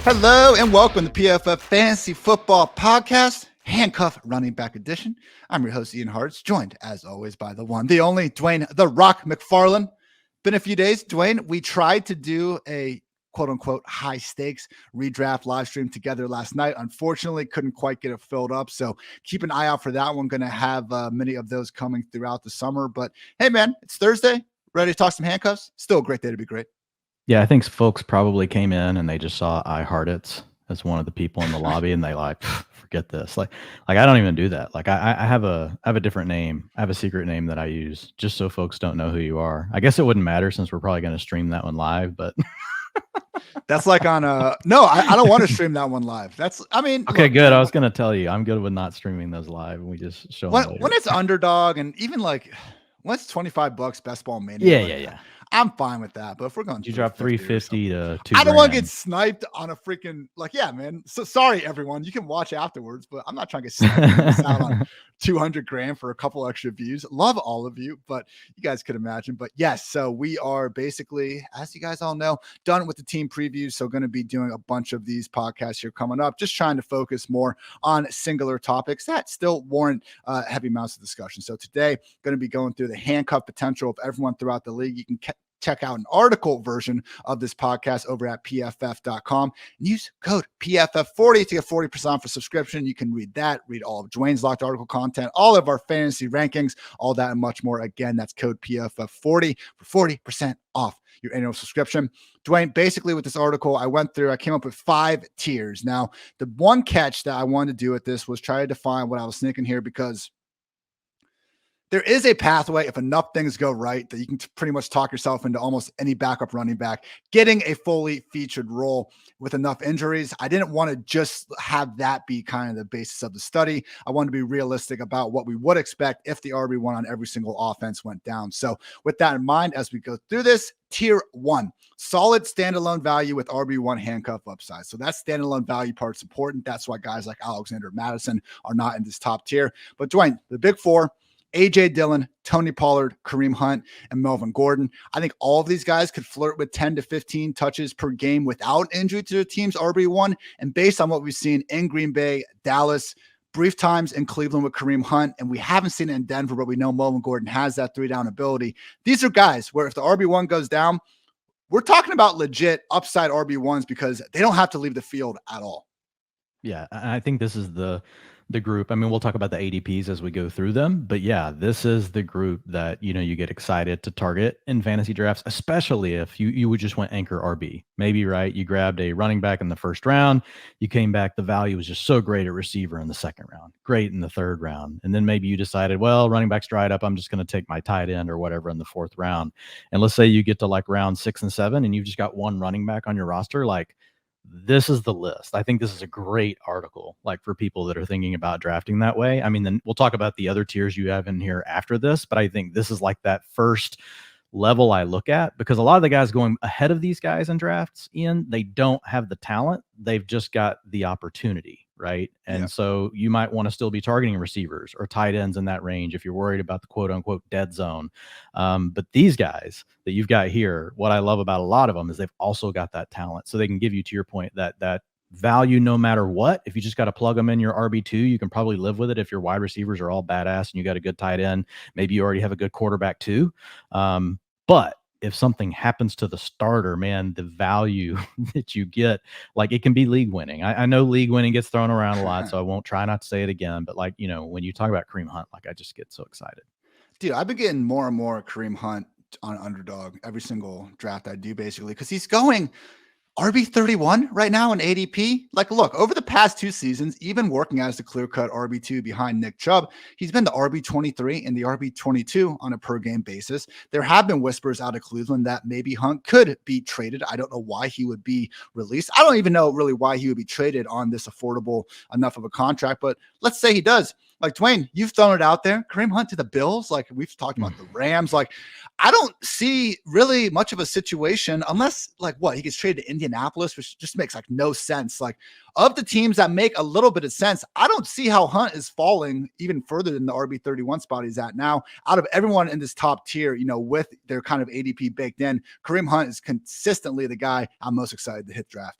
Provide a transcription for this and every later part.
Hello and welcome to PFF Fantasy Football Podcast, Handcuff Running Back Edition. I'm your host, Ian Hartitz, joined as always by the one, the only, Dwain "The Rock" McFarland. Been a few days, Dwain. We tried to do a quote-unquote high-stakes redraft live stream together last night. Unfortunately, couldn't quite get it filled up, so keep an eye out for that one. Going to have many of those coming throughout the summer. But hey, man, it's Thursday. Ready to talk some handcuffs? Still a great day to be great. Yeah, I think folks probably came in and they just saw Hartitz as one of the people in the lobby, and they forget this. Like I don't even do that. Like I have a different name. I have a secret name that I use just so folks don't know who you are. I guess it wouldn't matter since we're probably going to stream that one live, but that's like on no, I don't want to stream that one live. Okay, look, good. I was going to tell you, I'm good with not streaming those live, and we just show them when it's underdog, and even like when it's $25 best ball mania. Yeah. I'm fine with that, but if we're going, you drop $350 to $2,000. I don't want to get sniped on a freaking man. So sorry, everyone. You can watch afterwards, but I'm not trying to get sniped out on $200,000 for a couple extra views. Love all of you, but you guys could imagine. But yes, so we are basically, as you guys all know, done with the team previews. So going to be doing a bunch of these podcasts here coming up, just trying to focus more on singular topics that still warrant heavy amounts of discussion. So today, going to be going through the handcuff potential of everyone throughout the league. You can check out an article version of this podcast over at pff.com and use code PFF40 to get 40% off a subscription. You can read that, read all of Dwayne's locked article content, all of our fantasy rankings, all that and much more. Again, that's code PFF40 for 40% off your annual subscription. Dwayne, basically with this article, I came up with 5 tiers. Now, the one catch that I wanted to do with this was try to define what I was thinking here, because there is a pathway, if enough things go right, that you can pretty much talk yourself into almost any backup running back getting a fully featured role with enough injuries. I didn't want to just have that be kind of the basis of the study. I wanted to be realistic about what we would expect if the RB1 on every single offense went down. So with that in mind, as we go through this, tier 1, solid standalone value with RB1 handcuff upside. So that standalone value part's important. That's why guys like Alexander Madison are not in this top tier. But Dwayne, the big 4, A.J. Dillon, Tony Pollard, Kareem Hunt, and Melvin Gordon. I think all of these guys could flirt with 10 to 15 touches per game without injury to their team's RB1. And based on what we've seen in Green Bay, Dallas, brief times in Cleveland with Kareem Hunt, and we haven't seen it in Denver, but we know Melvin Gordon has that 3-down ability. These are guys where if the RB1 goes down, we're talking about legit upside RB1s because they don't have to leave the field at all. Yeah, I think this is the group. I mean, we'll talk about the ADPs as we go through them, but yeah, this is the group that, you get excited to target in fantasy drafts, especially if you would just went anchor RB. Maybe, right, you grabbed a running back in the first round, you came back, the value was just so great at receiver in the second round, great in the third round, and then maybe you decided, well, running back's dried up, I'm just going to take my tight end or whatever in the fourth round. And let's say you get to like round 6 and 7 and you've just got one running back on your roster, like, this is the list. I think this is a great article, like for people that are thinking about drafting that way. I mean, then we'll talk about the other tiers you have in here after this, but I think this is like that first level I look at, because a lot of the guys going ahead of these guys in drafts, Ian, they don't have the talent. They've just got the opportunity, right? And so you might want to still be targeting receivers or tight ends in that range if you're worried about the quote unquote dead zone. But these guys that you've got here, what I love about a lot of them is they've also got that talent. So they can give you, to your point, that value no matter what. If you just got to plug them in your RB2, you can probably live with it. If your wide receivers are all badass and you got a good tight end, maybe you already have a good quarterback too. But if something happens to the starter, man, the value that you get, like, it can be league winning. I know league winning gets thrown around a lot, so I won't try not to say it again. But like, when you talk about Kareem Hunt, like, I just get so excited. Dude, I've been getting more and more Kareem Hunt on underdog every single draft I do, basically, because he's going RB31 right now in ADP. Like, look, over the past 2 seasons, even working as the clear-cut RB2 behind Nick Chubb, he's been the RB23 and the RB22 on a per-game basis. There have been whispers out of Cleveland that maybe Hunt could be traded. I don't know why he would be released. I don't even know really why he would be traded on this affordable enough of a contract, but let's say he does. Like, Dwayne, you've thrown it out there. Kareem Hunt to the Bills. Like, we've talked about the Rams. Like, I don't see really much of a situation unless, like, what, he gets traded to Indianapolis, which just makes like no sense. Like, of the teams that make a little bit of sense, I don't see how Hunt is falling even further than the RB31 spot he's at now. Out of everyone in this top tier, with their kind of ADP baked in, Kareem Hunt is consistently the guy I'm most excited to hit draft.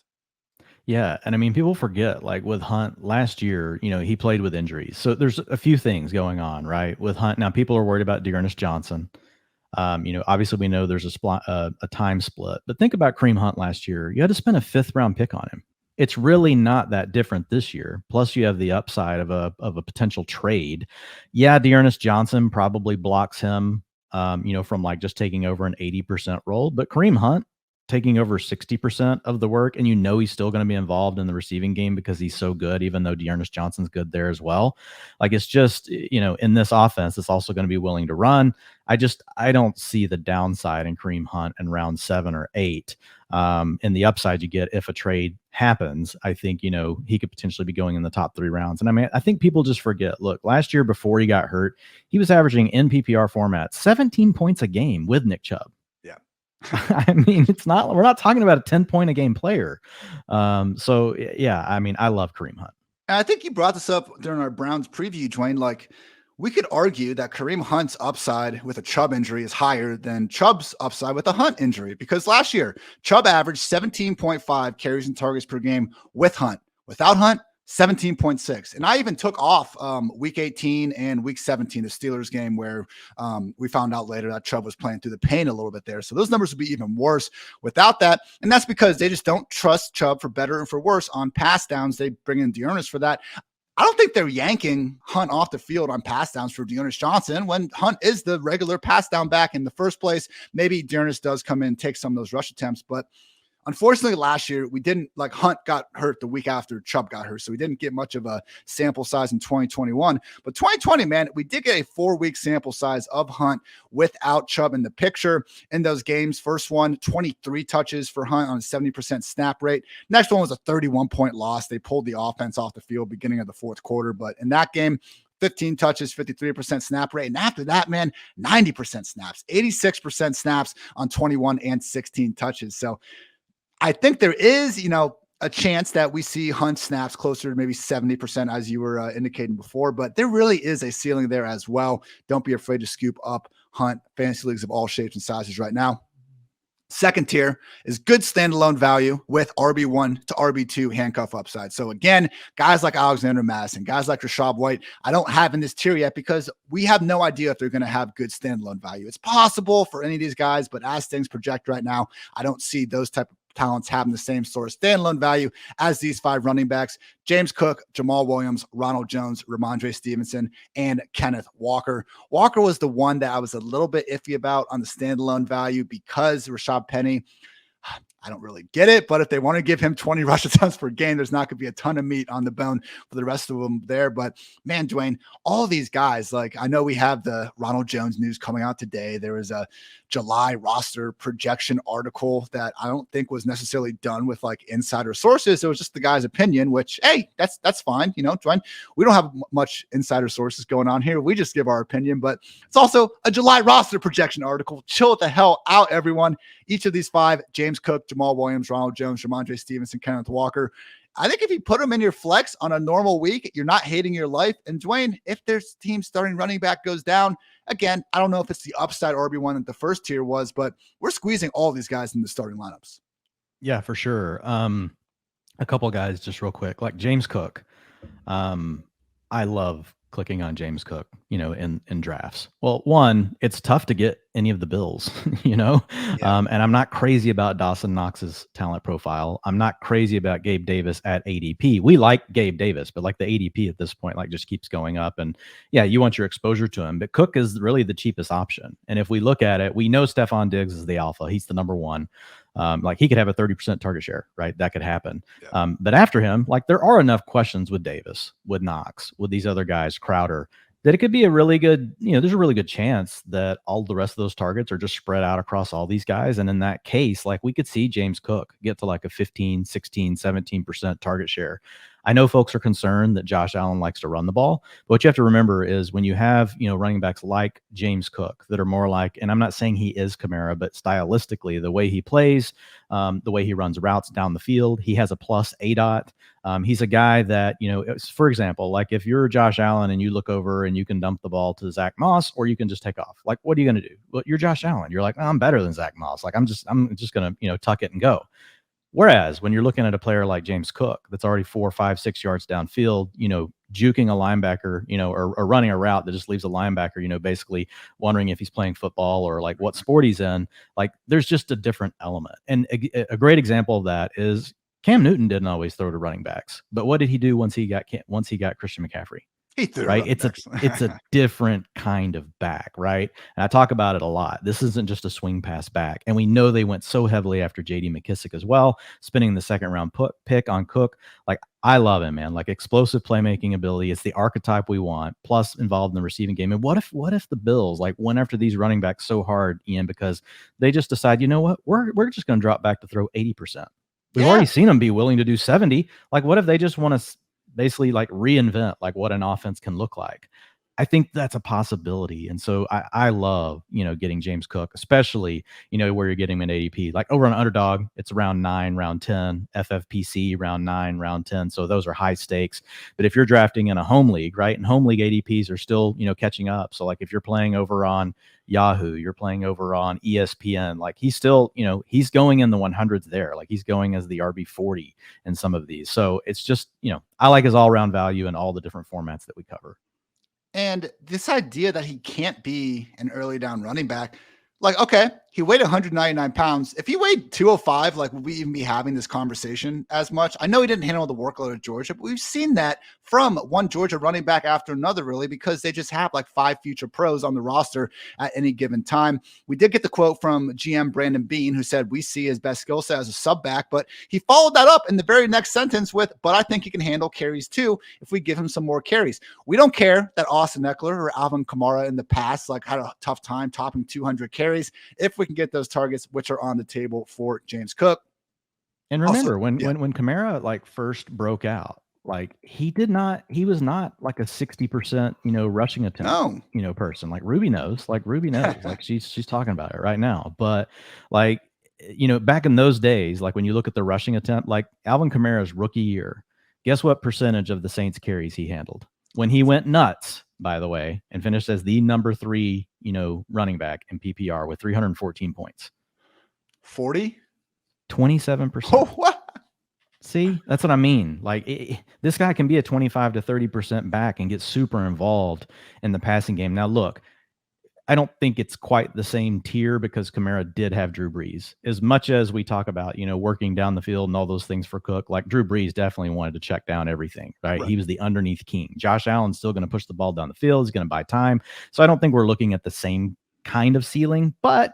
Yeah, and I mean, people forget, like with Hunt last year, he played with injuries. So there's a few things going on, right, with Hunt. Now, people are worried about Dearness Johnson. Obviously we know there's a time split, but think about Kareem Hunt last year. You had to spend a 5th-round pick on him. It's really not that different this year. Plus, you have the upside of a potential trade. Yeah, Dearness Johnson probably blocks him, from like just taking over an 80% role, but Kareem Hunt taking over 60% of the work, and he's still going to be involved in the receiving game because he's so good, even though Dearness Johnson's good there as well. Like, it's just, in this offense, it's also going to be willing to run. I don't see the downside in Kareem Hunt in round 7 or 8. And the upside you get if a trade happens, I think, he could potentially be going in the top 3 rounds. And I mean, I think people just forget, look, last year before he got hurt, he was averaging in PPR format 17 points a game with Nick Chubb. I mean, we're not talking about a 10-point a game player. So yeah, I mean, I love Kareem Hunt. And I think you brought this up during our Browns preview, Dwayne. Like, we could argue that Kareem Hunt's upside with a Chubb injury is higher than Chubb's upside with a Hunt injury, because last year Chubb averaged 17.5 carries and targets per game with Hunt. Without Hunt, 17.6. And I even took off week 18 and week 17, the Steelers game, where we found out later that Chubb was playing through the pain a little bit there. So those numbers would be even worse without that. And that's because they just don't trust Chubb for better and for worse on pass downs. They bring in Dearness for that. I don't think they're yanking Hunt off the field on pass downs for Dearness Johnson when Hunt is the regular pass down back in the first place. Maybe Dearness does come in and take some of those rush attempts, but unfortunately, last year, we didn't, like, Hunt got hurt the week after Chubb got hurt, so we didn't get much of a sample size in 2021. But 2020, man, we did get a 4-week sample size of Hunt without Chubb in the picture. In those games, first one, 23 touches for Hunt on a 70% snap rate. Next one was a 31-point loss. They pulled the offense off the field beginning of the fourth quarter. But in that game, 15 touches, 53% snap rate. And after that, man, 90% snaps, 86% snaps on 21 and 16 touches. So I think there is, a chance that we see Hunt snaps closer to maybe 70%, as you were indicating before, but there really is a ceiling there as well. Don't be afraid to scoop up Hunt. Fantasy leagues of all shapes and sizes right now. Second tier is good standalone value with RB1 to RB2 handcuff upside. So again, guys like Alexander Madison, guys like Rashad White, I don't have in this tier yet because we have no idea if they're going to have good standalone value. It's possible for any of these guys, but as things project right now, I don't see those type of talents having the same sort of standalone value as these 5 running backs: James Cook, Jamaal Williams, Ronald Jones, Ramondre Stevenson, and Kenneth Walker. Walker was the one that I was a little bit iffy about on the standalone value because Rashad Penny, I don't really get it, but if they want to give him 20 rush attempts per game, there's not going to be a ton of meat on the bone for the rest of them there. But man, Dwayne, all these guys, like, I know we have the Ronald Jones news coming out today. There was a July roster projection article that I don't think was necessarily done with like insider sources. It was just the guy's opinion, which, hey, that's fine. Dwayne, we don't have much insider sources going on here. We just give our opinion, but it's also a July roster projection article. Chill the hell out, everyone. Each of these 5, James Cook, Jamaal Williams, Ronald Jones, Ramondre Stevenson, Kenneth Walker, I think if you put them in your flex on a normal week, you're not hating your life. And Dwayne, if their team starting running back goes down, again, I don't know if it's the upside RB1 that the first tier was, but we're squeezing all these guys in the starting lineups. Yeah, for sure. A couple guys just real quick, like James Cook. I love clicking on James Cook, in drafts. Well, one, it's tough to get any of the Bills, Yeah. And I'm not crazy about Dawson Knox's talent profile. I'm not crazy about Gabe Davis at ADP. We like Gabe Davis, but like the ADP at this point, like, just keeps going up. And yeah, you want your exposure to him, but Cook is really the cheapest option. And if we look at it, we know Stephon Diggs is the alpha. He's the number one. Like, he could have a 30% target share, right? That could happen. Yeah. But after him, like, there are enough questions with Davis, with Knox, with these other guys, Crowder, that it could be a really good, there's a really good chance that all the rest of those targets are just spread out across all these guys. And in that case, like, we could see James Cook get to like a 15, 16, 17% target share. I know folks are concerned that Josh Allen likes to run the ball, but what you have to remember is when you have, running backs like James Cook that are more like, and I'm not saying he is Kamara, but stylistically, the way he plays, the way he runs routes down the field, he has a plus ADOT. He's a guy that, for example, like, if you're Josh Allen and you look over and you can dump the ball to Zach Moss, or you can just take off, like, what are you going to do? Well, you're Josh Allen. You're like, I'm better than Zach Moss. Like, I'm just going to, tuck it and go. Whereas when you're looking at a player like James Cook, that's already 4, 5, 6 yards downfield, juking a linebacker, or running a route that just leaves a linebacker, basically wondering if he's playing football or like what sport he's in. Like there's just a different element. And a great example of that is Cam Newton didn't always throw to running backs, but what did he do once he got Christian McCaffrey? He threw right. It's a different kind of back. Right. And I talk about it a lot. This isn't just a swing pass back. And we know they went so heavily after JD McKissick as well, spending the second round pick on Cook. Like I love him, man, like explosive playmaking ability. It's the archetype we want, plus involved in the receiving game. And what if the Bills like went after these running backs so hard, Ian, because they just decide, you know what, we're just going to drop back to throw 80%. We've already seen them be willing to do 70. Like what if they just want to basically like reinvent like what an offense can look like? I think that's a possibility. And so I love, getting James Cook, especially, where you're getting him in ADP, like over on Underdog, it's round 9, round 10, FFPC round 9, round 10. So those are high stakes. But if you're drafting in a home league, right, and home league ADPs are still, catching up. So like if you're playing over on Yahoo, you're playing over on ESPN, like he's still, he's going in the 100s there. Like he's going as the RB40 in some of these. So it's just, I like his all around value in all the different formats that we cover. And this idea that he can't be an early down running back, like, okay, he weighed 199 pounds. If he weighed 205, like, would we even be having this conversation as much? I know he didn't handle the workload at Georgia, but we've seen that from one Georgia running back after another, really, because they just have like 5 future pros on the roster at any given time. We did get the quote from GM Brandon Bean, who said, we see his best skill set as a sub back, but he followed that up in the very next sentence with, but I think he can handle carries too if we give him some more carries. We don't care that Austin Eckler or Alvin Kamara in the past like had a tough time topping 200 carries if we can get those targets, which are on the table for James Cook. And remember, when Kamara like first broke out, like he was not like a 60%, rushing attempt, person. Like Ruby knows, like she's talking about it right now. But like, back in those days, like when you look at the rushing attempt, like Alvin Kamara's rookie year, guess what percentage of the Saints carries he handled when he went nuts, by the way, and finished as the number 3, running back in PPR with 314 points. 40? 27%. Oh, what? See, that's what I mean. Like this guy can be a 25 to 30% back and get super involved in the passing game. Now, look, I don't think it's quite the same tier because Kamara did have Drew Brees. As much as we talk about, working down the field and all those things for Cook, like Drew Brees definitely wanted to check down everything, right? He was the underneath king. Josh Allen's still going to push the ball down the field. He's going to buy time. So I don't think we're looking at the same kind of ceiling, but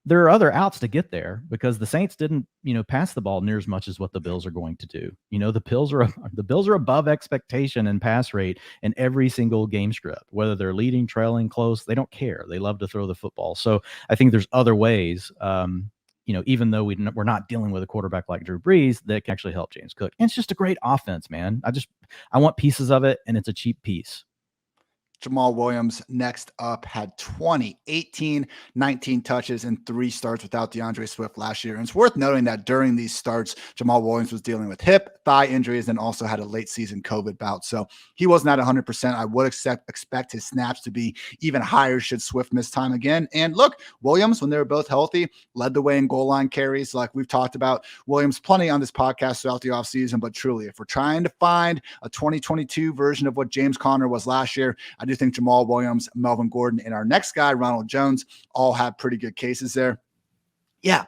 there are other outs to get there because the Saints didn't, pass the ball near as much as what the Bills are going to do. The Bills are above expectation in pass rate in every single game script, whether they're leading, trailing, close, they don't care. They love to throw the football. So I think there's other ways, even though we're not dealing with a quarterback like Drew Brees that can actually help James Cook. And it's just a great offense, man. I want pieces of it, and it's a cheap piece. Jamaal Williams next up had 18, 19 touches and 3 starts without DeAndre Swift last year. And it's worth noting that during these starts, Jamaal Williams was dealing with hip, thigh injuries and also had a late season COVID bout. So he wasn't at 100%. I would expect his snaps to be even higher should Swift miss time again. And look, Williams, when they were both healthy, led the way in goal line carries. Like we've talked about Williams plenty on this podcast throughout the offseason. But truly, if we're trying to find a 2022 version of what James Conner was last year, I do think Jamaal Williams, Melvin Gordon, and our next guy, Ronald Jones, all have pretty good cases there. Yeah,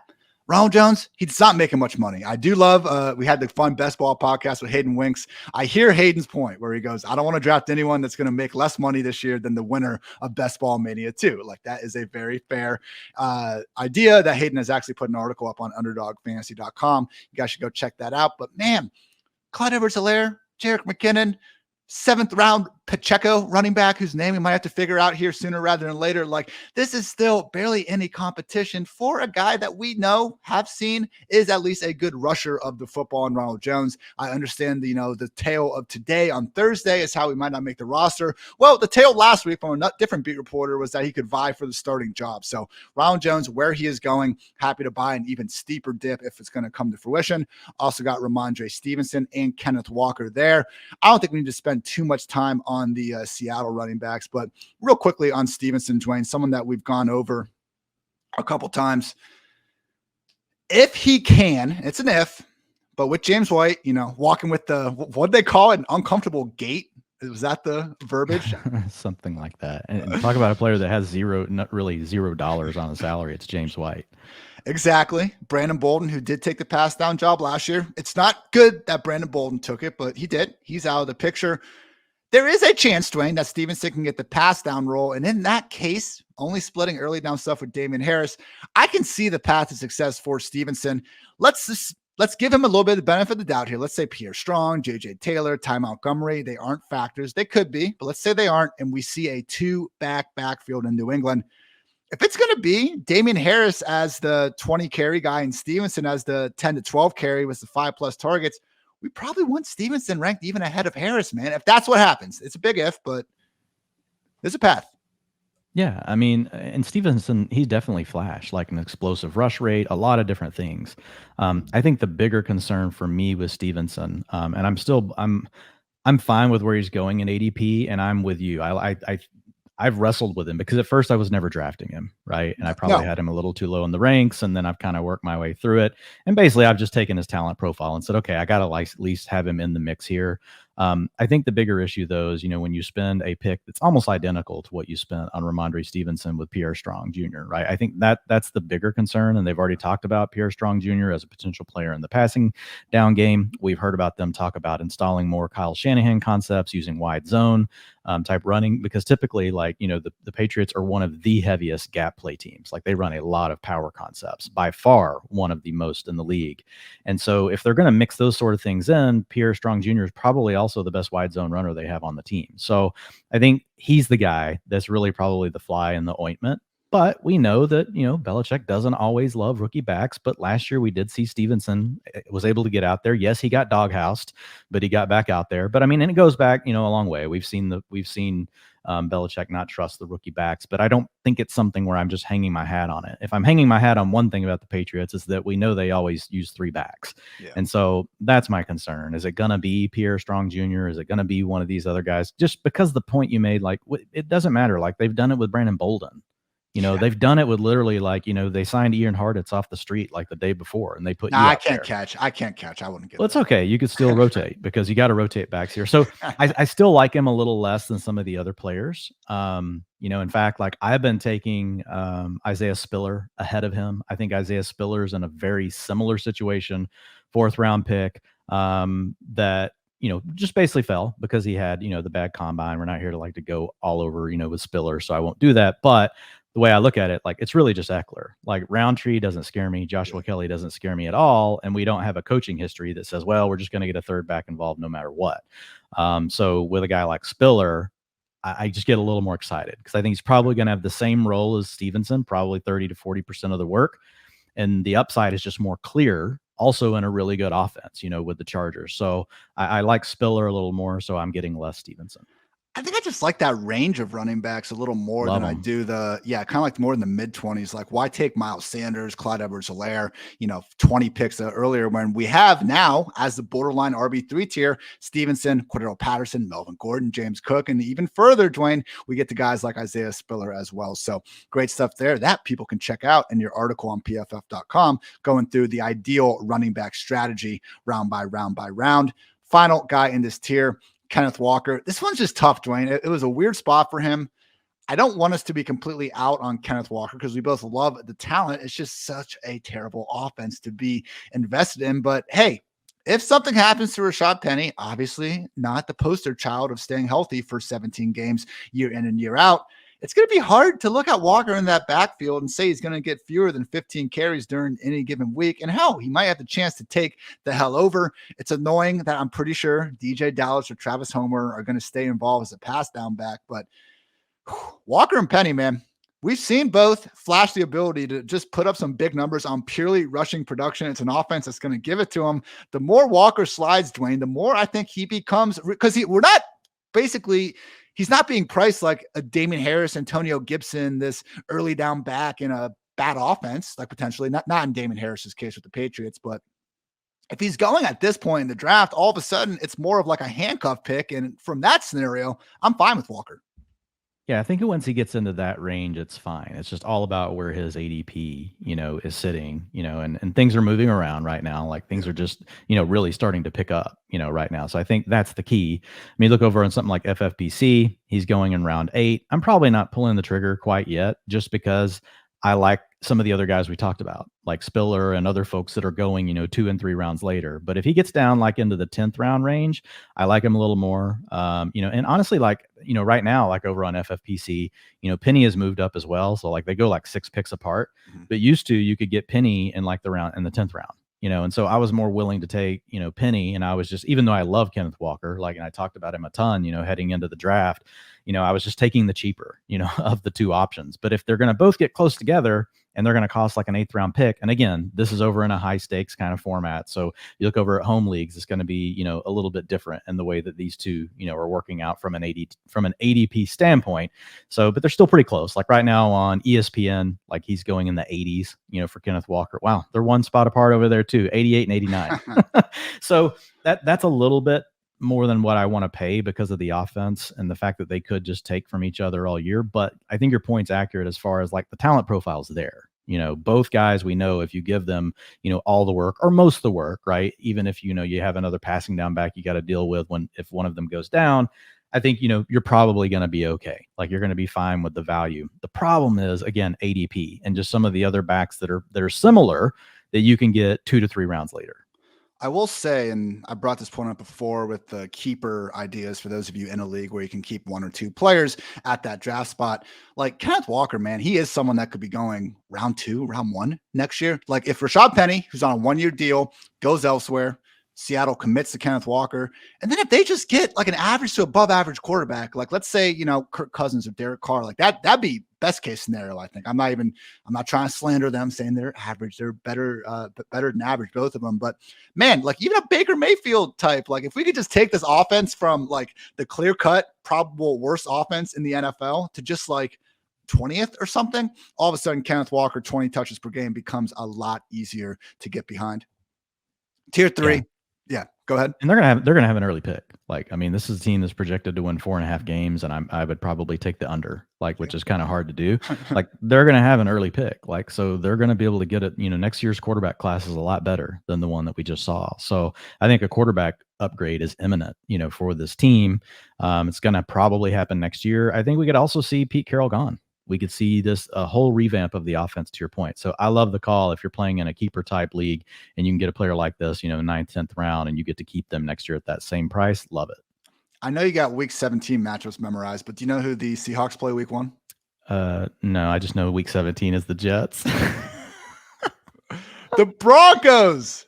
Ronald Jones, he's not making much money. I do love, we had the fun best ball podcast with Hayden Winks. I hear Hayden's point where he goes, I don't want to draft anyone that's going to make less money this year than the winner of Best Ball Mania 2. Like that is a very fair idea that Hayden has actually put an article up on underdogfantasy.com. You guys should go check that out. But man, Clyde Edwards-Helaire, Jerick McKinnon, 7th round Pacheco running back, whose name we might have to figure out here sooner rather than later. Like this is still barely any competition for a guy that we know, have seen, is at least a good rusher of the football in Ronald Jones. I understand the tale of today on Thursday is how we might not make the roster. Well, the tale last week from a different beat reporter was that he could vie for the starting job. So Ronald Jones, where he is going, happy to buy an even steeper dip if it's going to come to fruition. Also got Ramondre Stevenson and Kenneth Walker there. I don't think we need to spend too much time on the Seattle running backs, but real quickly on Stevenson, Dwayne, someone that we've gone over a couple times. If he can, it's an if, but with James White, walking with what'd they call it? An uncomfortable gait. Was that the verbiage? Something like that. And talk about a player that has $0 on the salary. It's James White. Exactly. Brandon Bolden, who did take the pass down job last year. It's not good that Brandon Bolden took it, but he did. He's out of the picture. There is a chance, Dwayne, that Stevenson can get the pass down role. And in that case, only splitting early down stuff with Damian Harris, I can see the path to success for Stevenson. Let's give him a little bit of the benefit of the doubt here. Let's say Pierre Strong, JJ Taylor, Ty Montgomery, they aren't factors. They could be, but let's say they aren't. And we see a backfield in New England. If it's going to be Damian Harris as the 20 carry guy and Stevenson as the 10 to 12 carry with the 5+ targets, we probably want Stevenson ranked even ahead of Harris, man. If that's what happens, it's a big if, but there's a path. Yeah, I mean, and Stevenson, he's definitely flashed like an explosive rush rate, a lot of different things. I think the bigger concern for me was Stevenson, and I'm fine with where he's going in ADP, and I'm with you. I've wrestled with him because at first I was never drafting him, right? And I probably had him a little too low in the ranks, and then I've kind of worked my way through it. And basically, I've just taken his talent profile and said, okay, I got to at least have him in the mix here. I think the bigger issue, though, is, when you spend a pick that's almost identical to what you spent on Ramondre Stevenson with Pierre Strong Jr., right? I think that's the bigger concern, and they've already talked about Pierre Strong Jr. as a potential player in the passing down game. We've heard about them talk about installing more Kyle Shanahan concepts, using wide zone type running, because typically, the Patriots are one of the heaviest gap play teams. Like, they run a lot of power concepts, by far one of the most in the league. And so if they're going to mix those sort of things in, Pierre Strong Jr. is probably also the best wide zone runner they have on the team. So I think he's the guy that's really probably the fly in the ointment. But we know that, Belichick doesn't always love rookie backs. But last year we did see Stevenson was able to get out there. Yes, he got doghoused, but he got back out there. But I mean, and it goes back, a long way. We've seen Belichick not trust the rookie backs, but I don't think it's something where I'm just hanging my hat on it. If I'm hanging my hat on one thing about the Patriots, is that we know they always use 3 backs. Yeah. And so that's my concern. Is it going to be Pierre Strong Jr.? Is it going to be one of these other guys? Just because the point you made, it doesn't matter. Like, they've done it with Brandon Bolden. They've done it with literally they signed Ian Hartitz off the street the day before, and they put I can't catch. I wouldn't get it's okay. You could still rotate because you got to rotate backs here. So I still like him a little less than some of the other players. In fact, I've been taking Isaiah Spiller ahead of him. I think Isaiah Spiller's in a very similar situation, 4th round pick that, just basically fell because he had, the bad combine. We're not here to go all over, with Spiller. So I won't do that. But the way I look at it, it's really just Eckler. Roundtree doesn't scare me. Joshua Kelly doesn't scare me at all. And we don't have a coaching history that says, well, we're just going to get a third back involved no matter what. So with a guy like Spiller, I just get a little more excited because I think he's probably going to have the same role as Stevenson, probably 30 to 40% of the work. And the upside is just more clear, also in a really good offense, with the Chargers. So I like Spiller a little more, so I'm getting less Stevenson. I think I just like that range of running backs a little more than I do kind of like more in the mid-20s. Like, why take Miles Sanders, Clyde Edwards-Helaire, 20 picks earlier when we have now as the borderline RB3 tier, Stevenson, Cordero Patterson, Melvin Gordon, James Cook, and even further, Dwayne, we get to guys like Isaiah Spiller as well. So great stuff there that people can check out in your article on PFF.com, going through the ideal running back strategy round by round. Final guy in this tier, Kenneth Walker. This one's just tough, Dwayne. It was a weird spot for him. I don't want us to be completely out on Kenneth Walker because we both love the talent. It's just such a terrible offense to be invested in. But hey, if something happens to Rashad Penny, obviously not the poster child of staying healthy for 17 games year in and year out, it's going to be hard to look at Walker in that backfield and say he's going to get fewer than 15 carries during any given week. And hell, he might have the chance to take the hell over. It's annoying that I'm pretty sure DJ Dallas or Travis Homer are going to stay involved as a pass down back. But Walker and Penny, man, we've seen both flash the ability to just put up some big numbers on purely rushing production. It's an offense that's going to give it to him. The more Walker slides, Dwayne, the more I think he becomes, because we're not basically – he's not being priced like a Damian Harris, Antonio Gibson, this early down back in a bad offense, potentially not in Damian Harris's case with the Patriots, but if he's going at this point in the draft, all of a sudden it's more of like a handcuff pick. And from that scenario, I'm fine with Walker. Yeah, I think once he gets into that range, it's fine. It's just all about where his ADP, is sitting, and things are moving around right now. Like things are just, really starting to pick up, right now. So I think that's the key. I mean, look over on something like FFPC, he's going in round 8. I'm probably not pulling the trigger quite yet, just because I like some of the other guys we talked about, like Spiller and other folks that are going, 2 and 3 rounds later. But if he gets down like into the 10th round range, I like him a little more. And honestly, like, right now, like over on FFPC, Penny has moved up as well. So like they go like 6 picks apart, but used to, you could get Penny in like the 10th round. And so I was more willing to take, Penny, and I was just, even though I love Kenneth Walker, like, and I talked about him a ton, heading into the draft, I was just taking the cheaper, of the 2 options. But if they're going to both get close together and they're going to cost like an 8th round pick, and again, this is over in a high stakes kind of format. So you look over at home leagues, it's going to be, a little bit different in the way that these two, are working out from an ADP standpoint. So, but they're still pretty close. Like right now on ESPN, like he's going in the 80s, for Kenneth Walker. Wow. They're 1 spot apart over there too, 88 and 89. So that's a little bit more than what I want to pay because of the offense and the fact that they could just take from each other all year. But I think your point's accurate as far as like the talent profile's there. Both guys, we know if you give them, all the work or most of the work, right? Even if, you have another passing down back you got to deal with if one of them goes down, I think, you're probably going to be okay. Like you're going to be fine with the value. The problem is, again, ADP and just some of the other backs that are similar that you can get 2 to 3 rounds later. I will say, and I brought this point up before with the keeper ideas for those of you in a league where you can keep 1 or 2 players at that draft spot. Like Kenneth Walker, man, he is someone that could be going round 2, round 1 next year. Like if Rashad Penny, who's on a 1-year deal, goes elsewhere, Seattle commits to Kenneth Walker. And then if they just get like an average to above average quarterback, like let's say, Kirk Cousins or Derek Carr, like that'd be best case scenario. I think I'm not trying to slander them saying they're average. They're better than average, both of them. But man, like even a Baker Mayfield type, like if we could just take this offense from like the clear cut, probable worst offense in the NFL to just like 20th or something, all of a sudden Kenneth Walker, 20 touches per game becomes a lot easier to get behind. Tier 3. Yeah, go ahead. And they're gonna have an early pick. Like, I mean, this is a team that's projected to win 4.5 games, and I would probably take the under, like, which is kind of hard to do. Like, they're gonna have an early pick, like, so they're gonna be able to get it. Next year's quarterback class is a lot better than the one that we just saw. So I think a quarterback upgrade is imminent, for this team. It's gonna probably happen next year. I think we could also see Pete Carroll gone. We could see a whole revamp of the offense, to your point. So I love the call if you're playing in a keeper type league and you can get a player like this, 9th, 10th round, and you get to keep them next year at that same price. Love it. I know you got week 17 matchups memorized, but do you know who the Seahawks play week 1? No, I just know week 17 is the Jets. The Broncos.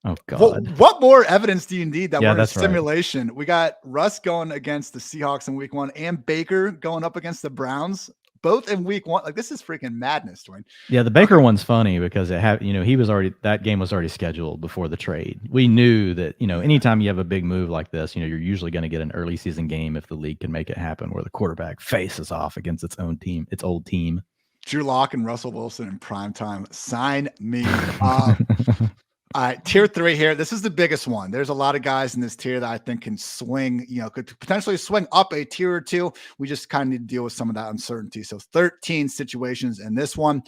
Oh God! What more evidence do you need that we're in a simulation? Right. We got Russ going against the Seahawks in week 1 and Baker going up against the Browns, both in week 1. Like this is freaking madness, Dwayne. Yeah, the Baker one's funny because that game was already scheduled before the trade. We knew that, anytime you have a big move like this, you're usually going to get an early season game if the league can make it happen where the quarterback faces off against its old team. Drew Lock and Russell Wilson in prime time. Sign me up. All right, tier 3 here. This is the biggest one. There's a lot of guys in this tier that I think can swing, could potentially swing up a tier or 2. We just kind of need to deal with some of that uncertainty. So 13 situations in this one.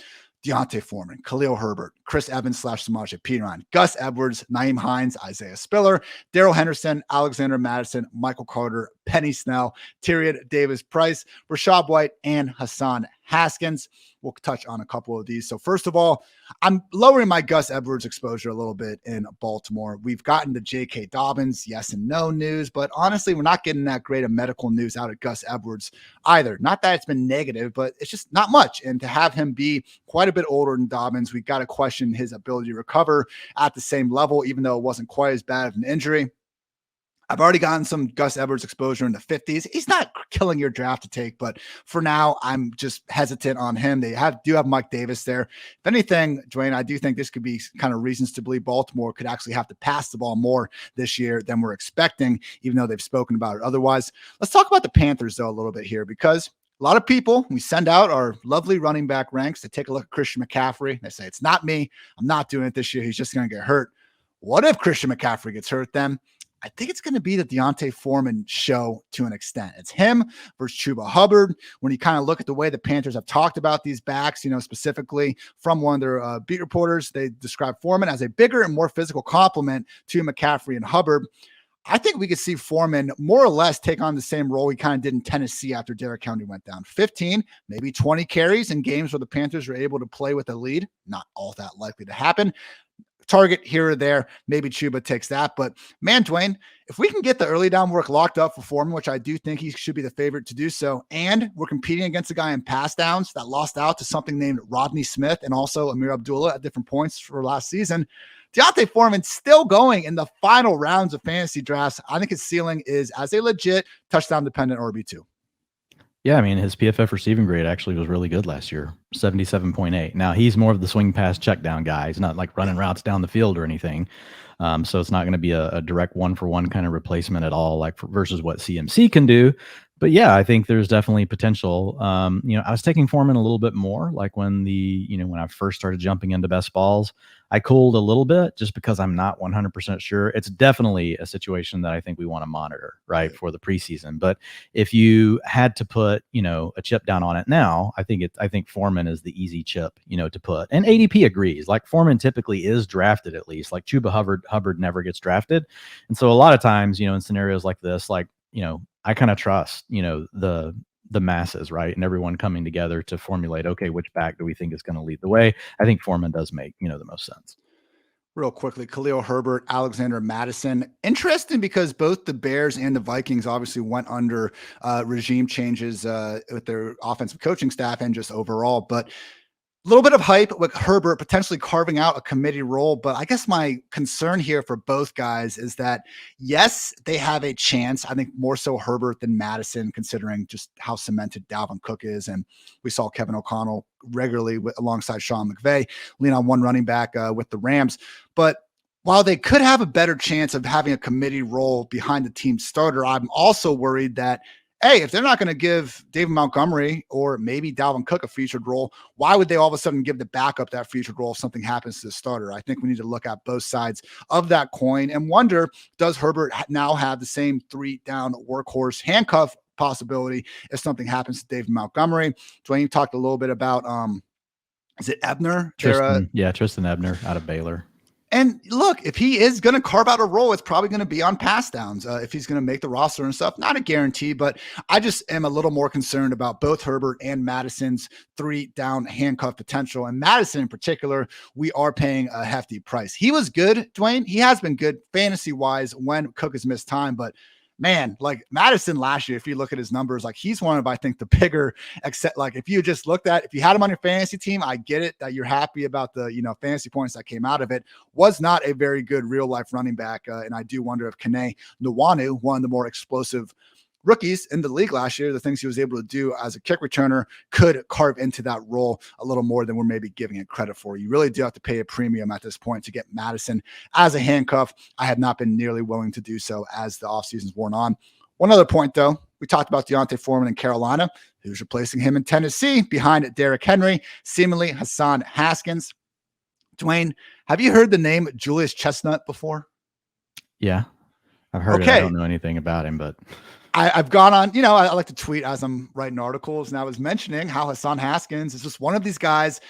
Deontay Foreman, Khalil Herbert, Chris Evans / Samaje Perine, Gus Edwards, Nyheim Hines, Isaiah Spiller, Darrell Henderson, Alexander Madison, Michael Carter, Penny Snell, Tyrion Davis-Price, Rachaad White, and Hassan Haskins. We'll touch on a couple of these. So first of all, I'm lowering my Gus Edwards exposure a little bit in Baltimore. We've gotten to J.K. Dobbins, yes and no news, but honestly, we're not getting that great of medical news out of Gus Edwards either. Not that it's been negative, but it's just not much. And to have him be quite a bit older than Dobbins, we've got to question his ability to recover at the same level, even though it wasn't quite as bad of an injury. I've already gotten some Gus Edwards exposure in the 50s. He's not killing your draft to take, but for now, I'm just hesitant on him. They do have Mike Davis there. If anything, Dwayne, I do think this could be kind of reasons to believe Baltimore could actually have to pass the ball more this year than we're expecting, even though they've spoken about it otherwise. Let's talk about the Panthers, though, a little bit here, because a lot of people, we send out our lovely running back ranks to take a look at Christian McCaffrey. They say, it's not me. I'm not doing it this year. He's just going to get hurt. What if Christian McCaffrey gets hurt then? I think it's going to be the Deontay Foreman show to an extent. It's him versus Chuba Hubbard. When you kind of look at the way the Panthers have talked about these backs, specifically from one of their beat reporters, they describe Foreman as a bigger and more physical complement to McCaffrey and Hubbard. I think we could see Foreman more or less take on the same role he kind of did in Tennessee after Derrick Henry went down. 15, maybe 20 carries in games where the Panthers were able to play with a lead. Not all that likely to happen. Target here or there, maybe Chuba takes that. But man, Dwain, if we can get the early down work locked up for Foreman, which I do think he should be the favorite to do so, and we're competing against a guy in pass downs that lost out to something named Rodney Smith and also Amir Abdullah at different points for last season, Deontay Foreman still going in the final rounds of fantasy drafts. I think his ceiling is as a legit touchdown-dependent RB2. Yeah, I mean, his PFF receiving grade actually was really good last year, 77.8. Now, he's more of the swing pass check down guy. He's not like running routes down the field or anything. So it's not going to be a direct one-for-one kind of replacement at all, versus what CMC can do. But yeah, I think there's definitely potential. I was taking Foreman a little bit more, like when I first started jumping into best balls, I cooled a little bit just because I'm not 100% sure. It's definitely a situation that I think we want to monitor, right, for the preseason. But if you had to put, a chip down on it now, I think Foreman is the easy chip, to put. And ADP agrees. Like Foreman typically is drafted at least. Like Chuba Hubbard never gets drafted, and so a lot of times, in scenarios like this, I kind of trust, the masses, right? And everyone coming together to formulate, okay, which back do we think is going to lead the way? I think Foreman does make, the most sense. Real quickly, Khalil Herbert, Alexander Mattison. Interesting because both the Bears and the Vikings obviously went under regime changes with their offensive coaching staff and just overall. But a little bit of hype with Herbert potentially carving out a committee role. But I guess my concern here for both guys is that, yes, they have a chance. I think more so Herbert than Mattison, considering just how cemented Dalvin Cook is. And we saw Kevin O'Connell regularly alongside Sean McVay lean on one running back with the Rams. But while they could have a better chance of having a committee role behind the team starter, I'm also worried that, hey, if they're not going to give David Montgomery or maybe Dalvin Cook a featured role, why would they all of a sudden give the backup that featured role if something happens to the starter? I think we need to look at both sides of that coin and wonder, does Herbert now have the same 3-down workhorse handcuff possibility if something happens to David Montgomery? Dwayne, you talked a little bit about, is it Ebner? Tristan Ebner out of Baylor. And look, if he is going to carve out a role, it's probably going to be on pass downs if he's going to make the roster and stuff. Not a guarantee, but I just am a little more concerned about both Herbert and Madison's 3-down handcuff potential. And Madison in particular, we are paying a hefty price. He was good, Dwayne. He has been good fantasy-wise when Cook has missed time, but man, like Madison last year, if you look at his numbers, like he's one of, I think, the bigger, except like if you just looked at, if you had him on your fantasy team, I get it that you're happy about the, fantasy points that came out of it. Was not a very good real life running back. And I do wonder if Kene Nwanu, one of the more explosive rookies in the league last year, the things he was able to do as a kick returner could carve into that role a little more than we're maybe giving it credit for. You really do have to pay a premium at this point to get Madison as a handcuff. I have not been nearly willing to do so as the offseason's worn on. One other point, though, we talked about Deontay Foreman in Carolina, who's replacing him in Tennessee behind Derrick Henry, seemingly Hassan Haskins. Dwayne, have you heard the name Julius Chestnut before? Yeah, I've heard it. I don't know anything about him, but I've gone on, I like to tweet as I'm writing articles, and I was mentioning how Hassan Haskins is just one of these guys,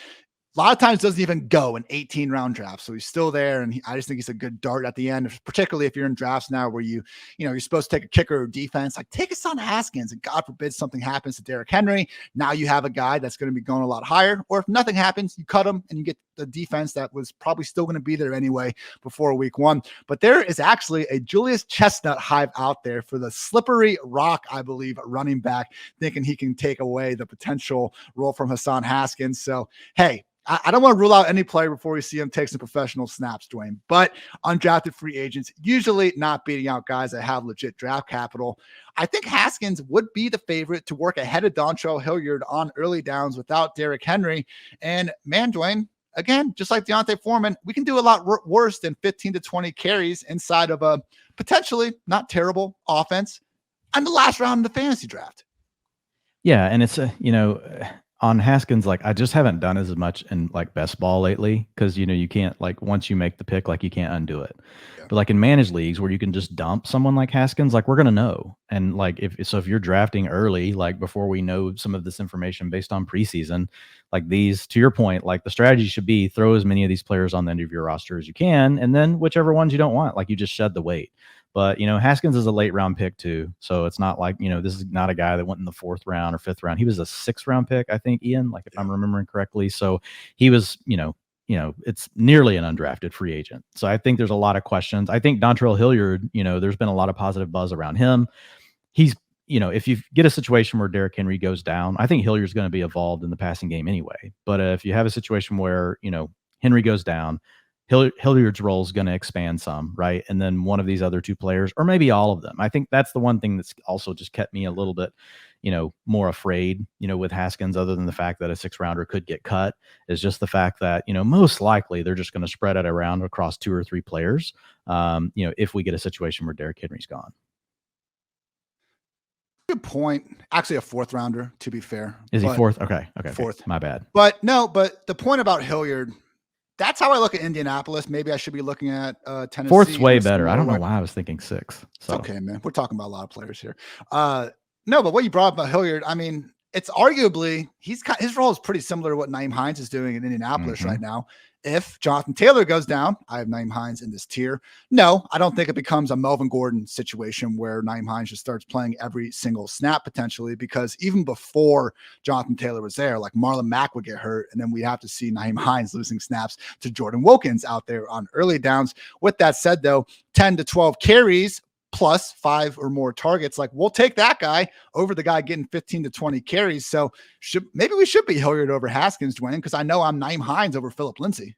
a lot of times doesn't even go in 18-round drafts. So he's still there, and I just think he's a good dart at the end, particularly if you're in drafts now where you're supposed to take a kicker or defense. Like, take Hassan Haskins, and God forbid something happens to Derrick Henry. Now you have a guy that's going to be going a lot higher. Or if nothing happens, you cut him, and you get the defense that was probably still going to be there anyway before week one. But there is actually a Julius Chestnut hive out there for the slippery rock, I believe, running back, thinking he can take away the potential role from Hassan Haskins. So, hey, I don't want to rule out any player before we see him take some professional snaps, Dwayne, but undrafted free agents usually not beating out guys that have legit draft capital. I think Haskins would be the favorite to work ahead of Dontrell Hilliard on early downs without Derrick Henry. And man, Dwayne, again, just like Deontay Foreman, we can do a lot worse than 15 to 20 carries inside of a potentially not terrible offense on the last round of the fantasy draft. Yeah. And it's on Haskins, like I just haven't done as much in like best ball lately because you can't like once you make the pick, like you can't undo it. Yeah. But like in managed leagues where you can just dump someone like Haskins, like we're gonna know. And like if you're drafting early, like before we know some of this information based on preseason, like these, to your point, like the strategy should be throw as many of these players on the end of your roster as you can, and then whichever ones you don't want, like you just shed the weight. But, Haskins is a late round pick too. So it's not like, this is not a guy that went in the 4th round or 5th round. He was a 6th round pick, I think, Ian, like if I'm remembering correctly. So he was, it's nearly an undrafted free agent. So I think there's a lot of questions. I think Dontrell Hilliard, there's been a lot of positive buzz around him. He's, if you get a situation where Derrick Henry goes down, I think Hilliard's going to be involved in the passing game anyway. But if you have a situation where, Henry goes down, Hilliard's role is going to expand some, right? And then one of these other 2 players, or maybe all of them. I think that's the one thing that's also just kept me a little bit, more afraid, with Haskins, other than the fact that a 6th rounder could get cut, is just the fact that, most likely they're just going to spread it around across 2 or 3 players, if we get a situation where Derrick Henry's gone. Good point. Actually, a 4th rounder, to be fair. Is he 4th? Okay. 4th. My bad. But the point about Hilliard, that's how I look at Indianapolis. Maybe I should be looking at Tennessee. 4th's way better. I don't know why I was thinking 6. So. Okay, man. We're talking about a lot of players here. No, but what you brought up about Hilliard, I mean, it's arguably his role is pretty similar to what Nyheim Hines is doing in Indianapolis right now. If Jonathan Taylor goes down, I have Nyheim Hines in this tier. No, I don't think it becomes a Melvin Gordon situation where Nyheim Hines just starts playing every single snap potentially, because even before Jonathan Taylor was there, like Marlon Mack would get hurt, and then we have to see Nyheim Hines losing snaps to Jordan Wilkins out there on early downs. With that said, though, 10 to 12 carries plus 5 or more targets, like we'll take that guy over the guy getting 15 to 20 carries. So maybe we should be Hilliard over Haskins, Dwayne, because I know I'm Nyheim Hines over Phillip Lindsay.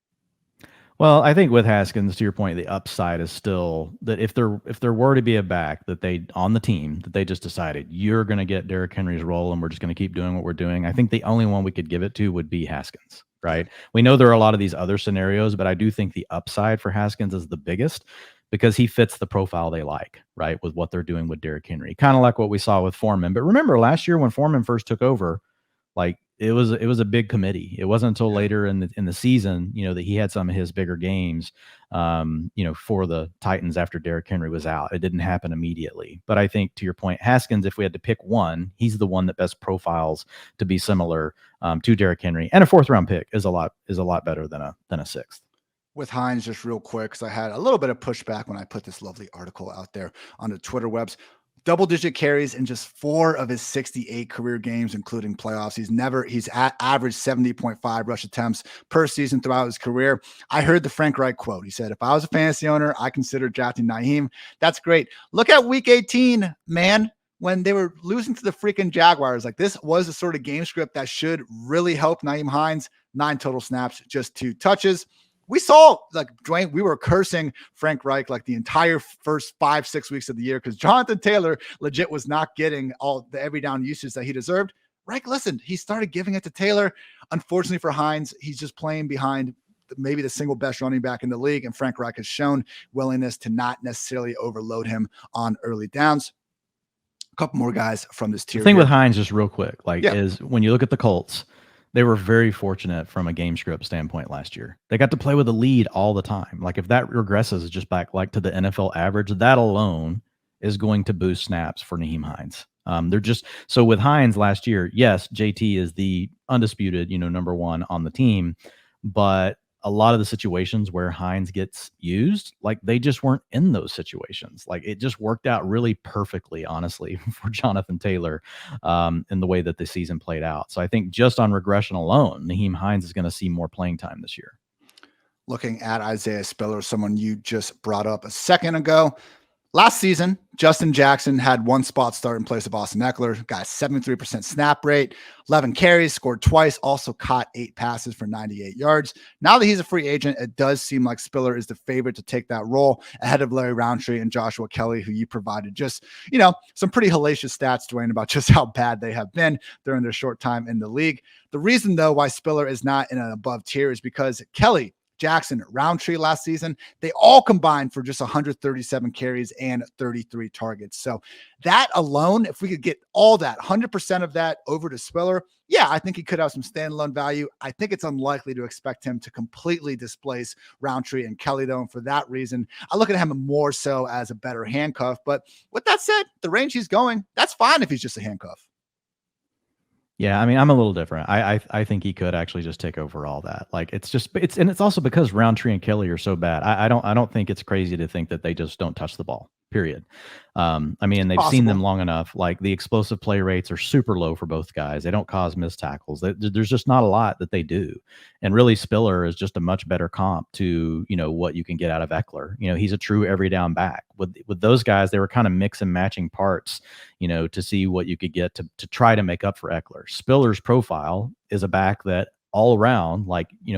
Well, I think with Haskins, to your point, the upside is still that if there were to be a back that they on the team that they just decided you're going to get Derrick Henry's role and we're just going to keep doing what we're doing, I think the only one we could give it to would be Haskins, right? We know there are a lot of these other scenarios, but I do think the upside for Haskins is the biggest, because he fits the profile they like, right, with what they're doing with Derrick Henry. Kind of like what we saw with Foreman. But remember last year when Foreman first took over, like it was a big committee. It wasn't until later in the season, that he had some of his bigger games, for the Titans after Derrick Henry was out. It didn't happen immediately. But I think, to your point, Haskins, if we had to pick one, he's the one that best profiles to be similar to Derrick Henry. And a 4th round pick is a lot better than a 6th. With Hines, just real quick, because I had a little bit of pushback when I put this lovely article out there on the Twitter webs. Double-digit carries in just 4 of his 68 career games, including playoffs. He's averaged 70.5 rush attempts per season throughout his career. I heard the Frank Reich quote. He said, if I was a fantasy owner, I consider drafting Nyheim. That's great. Look at week 18, man, when they were losing to the freaking Jaguars. Like, this was the sort of game script that should really help Nyheim Hines. 9 total snaps, just 2 touches. We saw, like, Dwayne, we were cursing Frank Reich like the entire first 5-6 weeks of the year because Jonathan Taylor legit was not getting all the every down usage that he deserved. Reich listened. He started giving it to Taylor. Unfortunately for Hines, he's just playing behind maybe the single best running back in the league, and Frank Reich has shown willingness to not necessarily overload him on early downs. A couple more guys from this tier. The thing with Hines, just real quick, is when you look at the Colts, they were very fortunate from a game script standpoint last year. They got to play with a lead all the time. Like, if that regresses just back like to the NFL average, that alone is going to boost snaps for Nyheim Hines. They're just so with Hines last year. Yes, JT is the undisputed, number 1 on the team, but a lot of the situations where Hines gets used, like they just weren't in those situations. Like, it just worked out really perfectly, honestly, for Jonathan Taylor in the way that the season played out. So I think just on regression alone, Nyheim Hines is going to see more playing time this year. Looking at Isaiah Spiller, someone you just brought up a second ago. Last season, Justin Jackson had 1 spot start in place of Austin Eckler, got a 73% snap rate, 11 carries, scored twice, also caught 8 passes for 98 yards. Now that he's a free agent, it does seem like Spiller is the favorite to take that role ahead of Larry Roundtree and Joshua Kelly, who you provided just, some pretty hellacious stats, Dwayne, about just how bad they have been during their short time in the league. The reason, though, why Spiller is not in an above tier is because Kelly Jackson, Roundtree last season, they all combined for just 137 carries and 33 targets. So that alone, if we could get all that, 100% of that over to Spiller, yeah, I think he could have some standalone value. I think it's unlikely to expect him to completely displace Roundtree and Kelly, though. And for that reason, I look at him more so as a better handcuff. But with that said, the range he's going, that's fine if he's just a handcuff. Yeah, I mean, I'm a little different. I think he could actually just take over all that. Like, it's also because Roundtree and Kelly are so bad. I don't think it's crazy to think that they just don't touch the ball. Period. I mean, they've seen them long enough. Like, the explosive play rates are super low for both guys. They don't cause missed tackles. There's just not a lot that they do. And really, Spiller is just a much better comp to, what you can get out of Eckler. He's a true every down back. With those guys, they were kind of mix and matching parts, to see what you could get to try to make up for Eckler. Spiller's profile is a back that all around,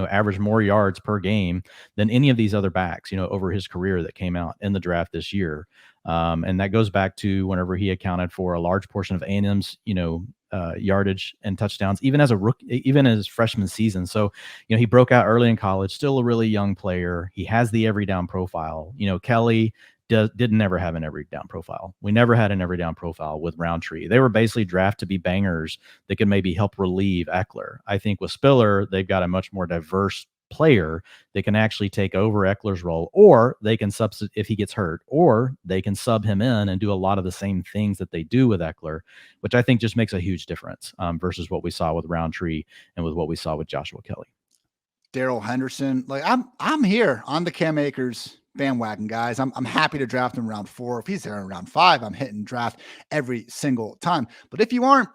average more yards per game than any of these other backs, over his career that came out in the draft this year. And that goes back to whenever he accounted for a large portion of A&M's, yardage and touchdowns, even as a rookie, even in his freshman season. So, he broke out early in college, still a really young player. He has the every down profile. Kelly didn't ever have an every down profile. We never had an every down profile with Roundtree. They were basically drafted to be bangers that could maybe help relieve Eckler. I think with Spiller, they've got a much more diverse player that can actually take over Eckler's role, or they can substitute if he gets hurt, or they can sub him in and do a lot of the same things that they do with Eckler, which I think just makes a huge difference versus what we saw with Roundtree and with what we saw with Joshua Kelly. Darrell Henderson, I'm here on the Cam Akers bandwagon, guys. I'm happy to draft him round 4. If he's there in round 5, I'm hitting draft every single time. But if you aren't,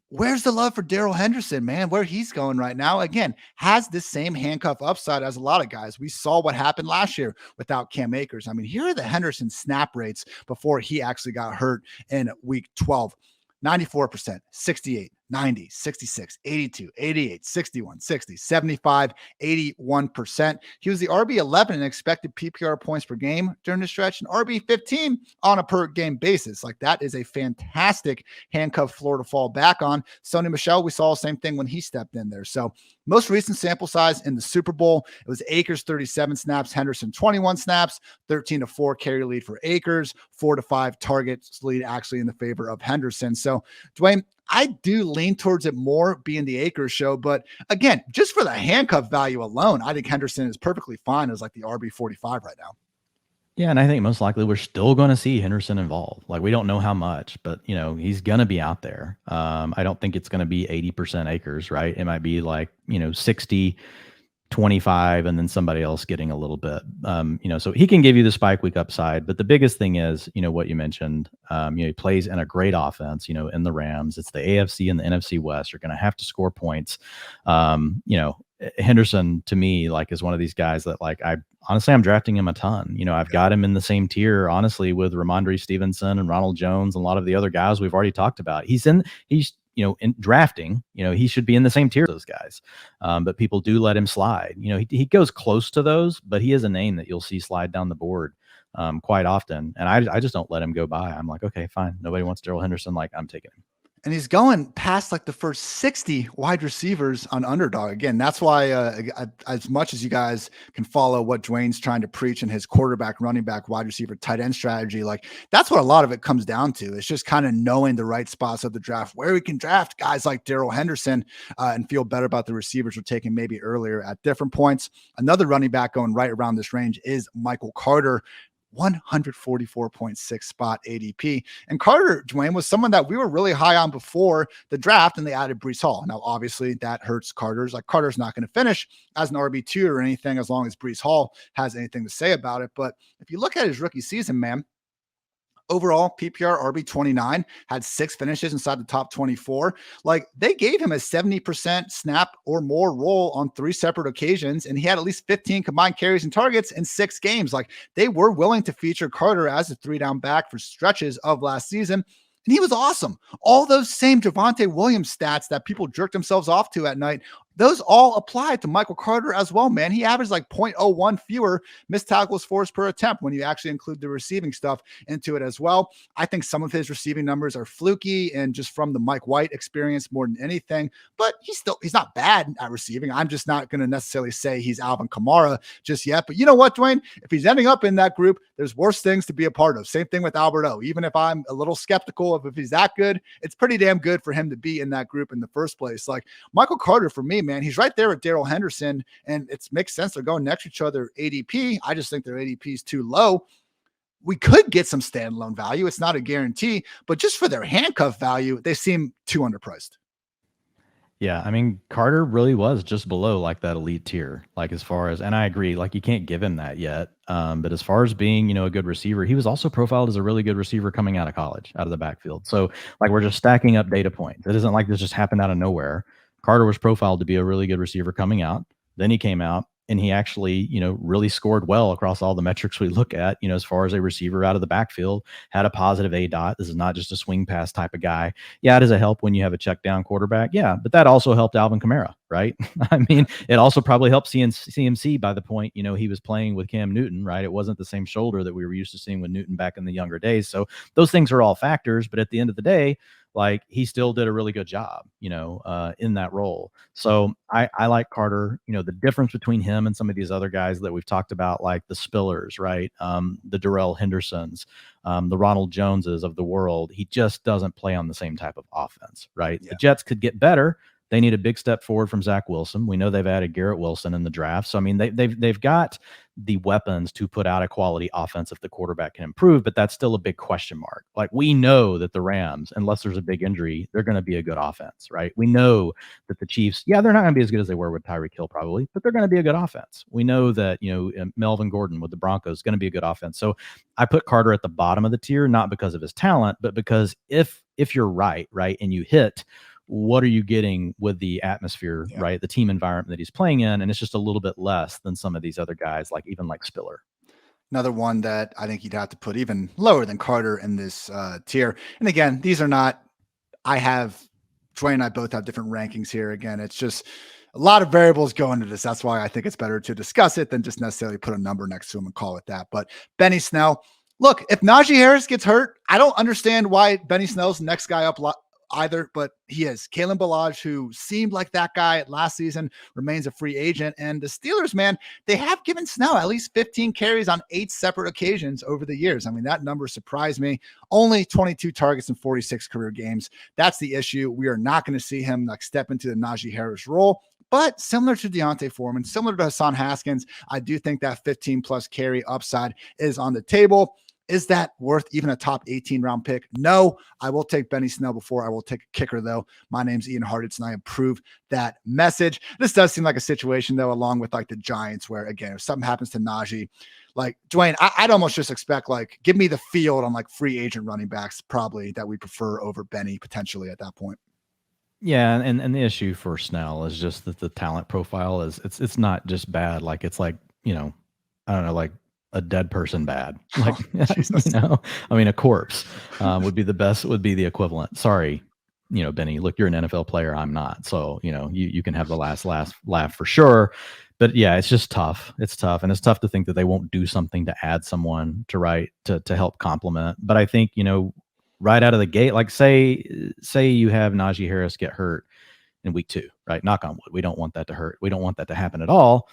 where's the love for Darrell Henderson, man? Where he's going right now, again, has the same handcuff upside as a lot of guys. We saw what happened last year without Cam Akers. I mean, here are the Henderson snap rates before he actually got hurt in week 12. 94%, 68, 90, 66, 82, 88, 61, 60, 75, 81%. He was the RB11 in expected PPR points per game during the stretch and RB15 on a per game basis. Like, that is a fantastic handcuff floor to fall back on. Sony Michel, we saw the same thing when he stepped in there. So most recent sample size in the Super Bowl, it was Akers 37 snaps, Henderson 21 snaps, 13-4 carry lead for Akers, 4-5 targets lead actually in the favor of Henderson. So Dwain, I do lean towards it more being the Akers show, but again, just for the handcuff value alone, I think Henderson is perfectly fine as like the RB45 right now. Yeah, and I think most likely we're still going to see Henderson involved. Like, we don't know how much, but he's going to be out there. I don't think it's going to be 80% Akers, right? It might be like 60, 25, and then somebody else getting a little bit. So he can give you the spike week upside, but the biggest thing is what you mentioned. He plays in a great offense. In the Rams, it's the AFC and the NFC West. You're going to have to score points. Henderson to me is one of these guys that I'm drafting him a ton. I've got him in the same tier, honestly, with Ramondre Stevenson and Ronald Jones and a lot of the other guys we've already talked about. He's in drafting, he should be in the same tier as those guys. But people do let him slide. He goes close to those, but he is a name that you'll see slide down the board quite often. And I just don't let him go by. I'm like, okay, fine. Nobody wants Darrell Henderson. I'm taking him. And he's going past the first 60 wide receivers on Underdog. Again, that's why as much as you guys can follow what Dwayne's trying to preach in his quarterback, running back, wide receiver, tight end strategy, that's what a lot of it comes down to. It's just kind of knowing the right spots of the draft where we can draft guys like Darrell Henderson and feel better about the receivers we're taking maybe earlier at different points. Another running back going right around this range is Michael Carter. 144.6 spot ADP. And Carter, Dwayne, was someone that we were really high on before the draft, and they added Breece Hall. Now, obviously, that hurts Carter's. Carter's not going to finish as an RB2 or anything as long as Breece Hall has anything to say about it. But if you look at his rookie season, man, overall, PPR RB29 had 6 finishes inside the top 24. They gave him a 70% snap or more role on 3 separate occasions, and he had at least 15 combined carries and targets in 6 games. They were willing to feature Carter as a 3-down back for stretches of last season. And he was awesome. All those same Javonte Williams stats that people jerked themselves off to at night those all apply to Michael Carter as well, man. He averaged like 0.01 fewer missed tackles forced per attempt when you actually include the receiving stuff into it as well. I think some of his receiving numbers are fluky and just from the Mike White experience more than anything, but he's not bad at receiving. I'm just not going to necessarily say he's Alvin Kamara just yet. But you know what, Dwayne? If he's ending up in that group, there's worse things to be a part of. Same thing with Albert O. Even if I'm a little skeptical of if he's that good, it's pretty damn good for him to be in that group in the first place. Like Michael Carter, for me, man, he's right there with Darrell Henderson, and it makes sense. They're going next to each other ADP. I just think their ADP is too low. We could get some standalone value. It's not a guarantee, but just for their handcuff value, they seem too underpriced. Yeah, I mean, Carter really was just below like that elite tier, like as far as, and I agree, like you can't give him that yet. But as far as being, a good receiver, he was also profiled as a really good receiver coming out of college, out of the backfield. So like we're just stacking up data points. It isn't like this just happened out of nowhere. Carter was profiled to be a really good receiver coming out. Then he came out and he actually, really scored well across all the metrics we look at, as far as a receiver out of the backfield, had a positive ADOT. This is not just a swing pass type of guy. Yeah, does it help when you have a check down quarterback? Yeah, but that also helped Alvin Kamara, right? I mean, it also probably helped CMC by the point, he was playing with Cam Newton, right? It wasn't the same shoulder that we were used to seeing with Newton back in the younger days. So those things are all factors, but at the end of the day, like he still did a really good job, in that role. So I like Carter. The difference between him and some of these other guys that we've talked about, like the Spillers, right? The Darrell Hendersons, the Ronald Joneses of the world. He just doesn't play on the same type of offense, right? Yeah. The Jets could get better. They need a big step forward from Zach Wilson. We know they've added Garrett Wilson in the draft. So, I mean, they've got the weapons to put out a quality offense if the quarterback can improve, but that's still a big question mark. Like we know that the Rams, unless there's a big injury, they're going to be a good offense, right? We know that the Chiefs, they're not going to be as good as they were with Tyreek Hill probably, but they're going to be a good offense. We know that, Melvin Gordon with the Broncos is going to be a good offense. So I put Carter at the bottom of the tier, not because of his talent, but because if you're right, and you hit, what are you getting with the atmosphere, right? The team environment that he's playing in. And it's just a little bit less than some of these other guys, like even like Spiller. Another one that I think you'd have to put even lower than Carter in this tier. And again, these are not, Dwayne and I both have different rankings here. Again, it's just a lot of variables go into this. That's why I think it's better to discuss it than just necessarily put a number next to him and call it that. But Benny Snell, look, if Najee Harris gets hurt, I don't understand why Benny Snell's the next guy up either, but he is. Kalen Ballage, who seemed like that guy last season, remains a free agent. And the Steelers, man, they have given Snell at least 15 carries on 8 separate occasions over the years. I mean, that number surprised me. Only 22 targets in 46 career games. That's the issue. We are not going to see him like step into the Najee Harris role. But similar to Deontay Foreman, similar to Hassan Haskins, I do think that 15 plus carry upside is on the table. Is that worth even a top 18 round pick? No, I will take Benny Snell before I will take a kicker, though. My name's Ian Hartitz, and I approve that message. This does seem like a situation, though, along with like the Giants, where, again, if something happens to Najee, like Dwayne, I'd almost just expect, like, give me the field on like free agent running backs, probably that we prefer over Benny potentially at that point. Yeah, and the issue for Snell is just that the talent profile is it's not just bad. Like it's like, I don't know, like a dead person bad. Like, I mean, a corpse would be the equivalent. Sorry, Benny, look, you're an NFL player. I'm not. So, you can have the last laugh for sure. But yeah, it's just tough. It's tough. And it's tough to think that they won't do something to add someone to help complement. But I think, right out of the gate, like say you have Najee Harris get hurt in week 2, right? Knock on wood. We don't want that to hurt. We don't want that to happen at all.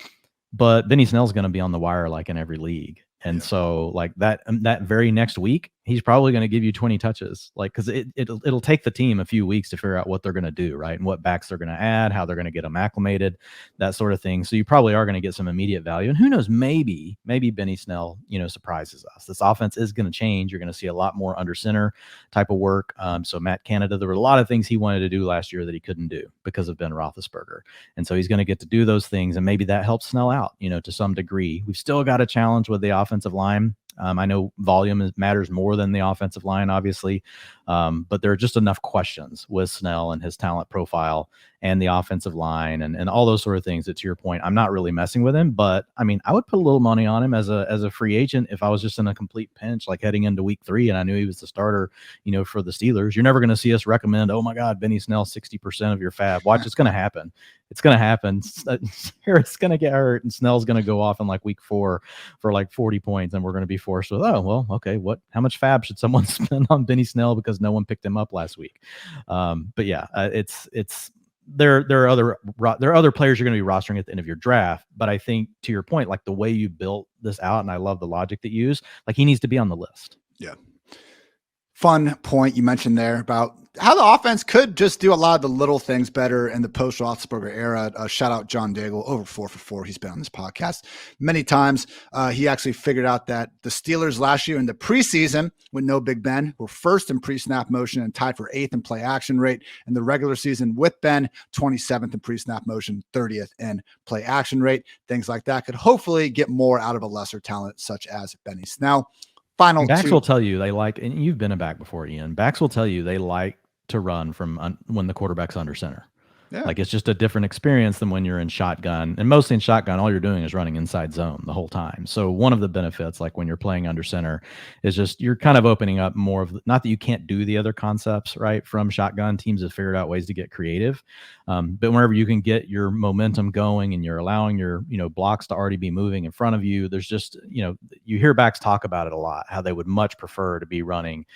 But Benny Snell's going to be on the wire like in every league. And so like that very next week, he's probably going to give you 20 touches, like, cause it'll take the team a few weeks to figure out what they're going to do. Right. And what backs they're going to add, how they're going to get them acclimated, that sort of thing. So you probably are going to get some immediate value, and who knows, maybe Benny Snell, surprises us. This offense is going to change. You're going to see a lot more under center type of work. So Matt Canada, there were a lot of things he wanted to do last year that he couldn't do because of Ben Roethlisberger. And so he's going to get to do those things. And maybe that helps Snell out, to some degree. We've still got a challenge with the offensive line. I know volume matters more than the offensive line, obviously. But there are just enough questions with Snell and his talent profile and the offensive line and all those sort of things that, to your point, I'm not really messing with him. But I mean, I would put a little money on him as a free agent if I was just in a complete pinch, like heading into week 3, and I knew he was the starter, for the Steelers. You're never going to see us recommend, oh my God, Benny Snell, 60% of your fab. Watch, it's going to happen. It's going to happen. Harris going to get hurt, and Snell's going to go off in like week 4 for like 40 points, and we're going to be forced with, oh well, okay, how much fab should someone spend on Benny Snell because no one picked him up last week? But yeah, there are other players you're going to be rostering at the end of your draft. But I think, to your point, like the way you built this out, and I love the logic that you use, like he needs to be on the list. Yeah. Fun point you mentioned there about how the offense could just do a lot of the little things better in the post-Roethlisberger era. Shout out John Daigle, over 4 for 4. He's been on this podcast many times. He actually figured out that the Steelers last year in the preseason with no Big Ben were first in pre-snap motion and tied for 8th in play action rate. In the regular season with Ben, 27th in pre-snap motion, 30th in play action rate. Things like that could hopefully get more out of a lesser talent such as Benny Snell. Backs will tell you they like, and you've been a back before, Ian. Backs will tell you they like to run from when the quarterback's under center. Yeah. Like it's just a different experience than when you're in shotgun. And mostly in shotgun, all you're doing is running inside zone the whole time. So one of the benefits, like when you're playing under center, is just you're kind of opening up more of, not that you can't do the other concepts, right? From shotgun, teams have figured out ways to get creative. But whenever you can get your momentum going and you're allowing your, blocks to already be moving in front of you, there's just, you hear backs talk about it a lot, how they would much prefer to be running,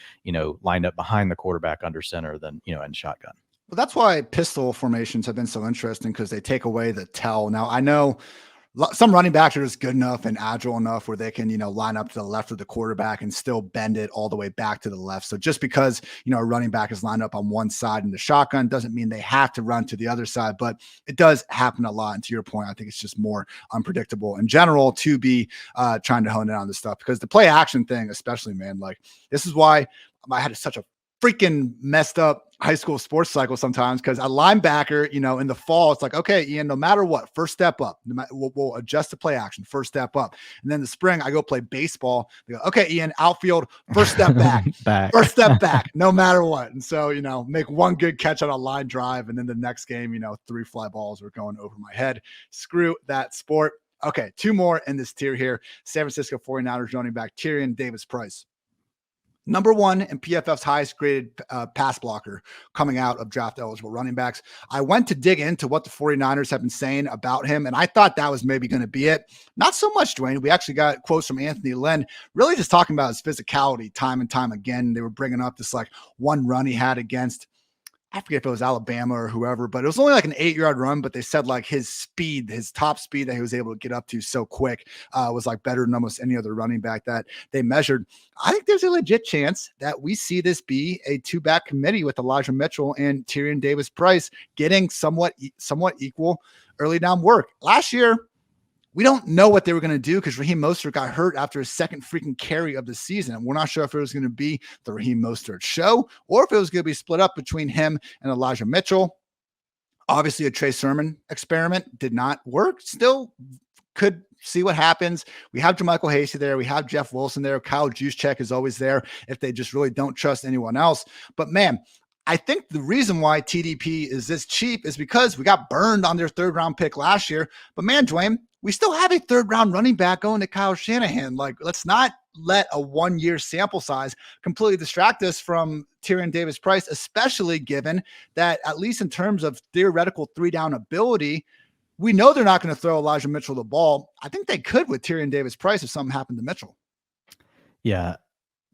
lined up behind the quarterback under center than, in shotgun. Well, that's why pistol formations have been so interesting, because they take away the tell. Now, I know some running backs are just good enough and agile enough where they can, line up to the left of the quarterback and still bend it all the way back to the left. So just because, a running back is lined up on one side in the shotgun doesn't mean they have to run to the other side, but it does happen a lot. And to your point, I think it's just more unpredictable in general to be trying to hone in on this stuff, because the play action thing, especially, man, like this is why I had such a freaking messed up high school sports cycle sometimes, because a linebacker, in the fall, it's like, okay, Ian, no matter what, first step up, we'll adjust the play action, first step up. And then the spring, I go play baseball. They go, okay, Ian, outfield, first step back, first step back, no matter what. And so, make one good catch on a line drive. And then the next game, 3 fly balls are going over my head. Screw that sport. Okay, 2 more in this tier here. San Francisco 49ers running back Tyrion Davis-Price. Number 1 in PFF's highest graded pass blocker coming out of draft eligible running backs. I went to dig into what the 49ers have been saying about him, and I thought that was maybe going to be it. Not so much, Dwayne. We actually got quotes from Anthony Lynn, really just talking about his physicality time and time again. They were bringing up this like one run he had against, I forget if it was Alabama or whoever, but it was only like an 8-yard run. But they said like his speed, his top speed that he was able to get up to so quick was like better than almost any other running back that they measured. I think there's a legit chance that we see this be a 2-back committee with Elijah Mitchell and Tyrion Davis-Price getting somewhat equal early down work. Last year, we don't know what they were going to do because Raheem Mostert got hurt after his second freaking carry of the season. And we're not sure if it was going to be the Raheem Mostert show or if it was going to be split up between him and Elijah Mitchell. Obviously, a Trey Sermon experiment did not work. Still could see what happens. We have JaMychal Hasty there. We have Jeff Wilson there. Kyle Juszczyk is always there if they just really don't trust anyone else. But man, I think the reason why TDP is this cheap is because we got burned on their 3rd round pick last year. But man, Dwayne, we still have a 3rd round running back going to Kyle Shanahan. Like, let's not let a 1-year sample size completely distract us from Tyrion Davis-Price, especially given that, at least in terms of theoretical 3-down ability, we know they're not going to throw Elijah Mitchell the ball. I think they could with Tyrion Davis-Price if something happened to Mitchell. Yeah.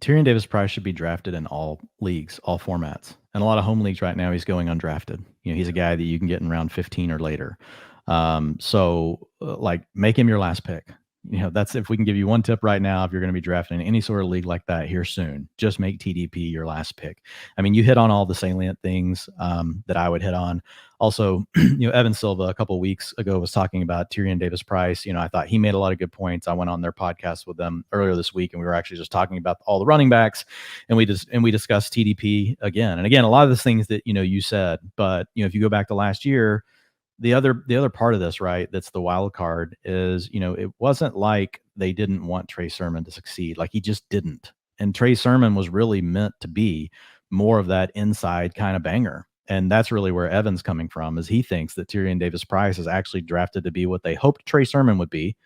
Tyrion Davis-Price should be drafted in all leagues, all formats. And a lot of home leagues right now, he's going undrafted. He's a guy that you can get in round 15 or later. So make him your last pick. That's, if we can give you one tip right now, if you're going to be drafting in any sort of league like that here soon, just make TDP your last pick. I mean, you hit on all the salient things that I would hit on. Also, Evan Silva a couple of weeks ago was talking about Tyrion Davis-Price. I thought he made a lot of good points. I went on their podcast with them earlier this week, and we were actually just talking about all the running backs, and we discussed TDP again. And again, a lot of the things that you said, but if you go back to last year, the other part of this, right, that's the wild card is, it wasn't like they didn't want Trey Sermon to succeed. Like, he just didn't. And Trey Sermon was really meant to be more of that inside kind of banger. And that's really where Evan's coming from, is he thinks that Tyrion Davis-Price is actually drafted to be what they hoped Trey Sermon would be.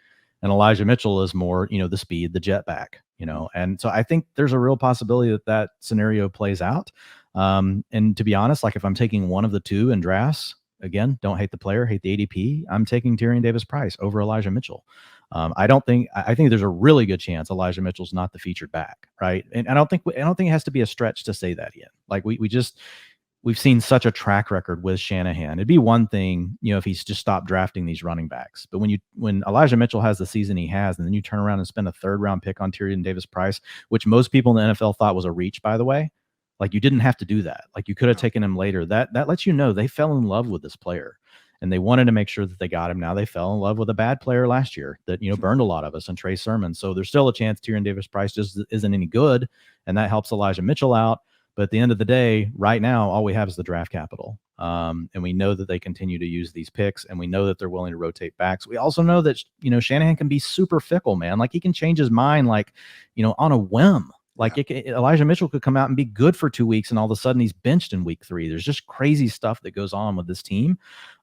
And Elijah Mitchell is more, the speed, the jet back, And so I think there's a real possibility that scenario plays out. And to be honest, like if I'm taking one of the two in drafts, again, don't hate the player, hate the ADP, I'm taking Tyrion Davis-Price over Elijah Mitchell. I think there's a really good chance Elijah Mitchell's not the featured back, right? And I don't think it has to be a stretch to say that yet. Like we've seen such a track record with Shanahan. It'd be one thing, if he's just stopped drafting these running backs. But when Elijah Mitchell has the season he has, and then you turn around and spend a 3rd round pick on Tyrion Davis-Price, which most people in the NFL thought was a reach, by the way, like you didn't have to do that. Like you could have taken him later. That lets you know they fell in love with this player. And they wanted to make sure that they got him. Now they fell in love with a bad player last year that, burned a lot of us, and Trey Sermon. So there's still a chance Tyrion Davis-Price just isn't any good, and that helps Elijah Mitchell out. But at the end of the day, right now, all we have is the draft capital. And we know that they continue to use these picks, and we know that they're willing to rotate backs. We also know that, Shanahan can be super fickle, man. Like he can change his mind, like, on a whim. Like Elijah Mitchell could come out and be good for 2 weeks, and all of a sudden he's benched in week 3. There's just crazy stuff that goes on with this team.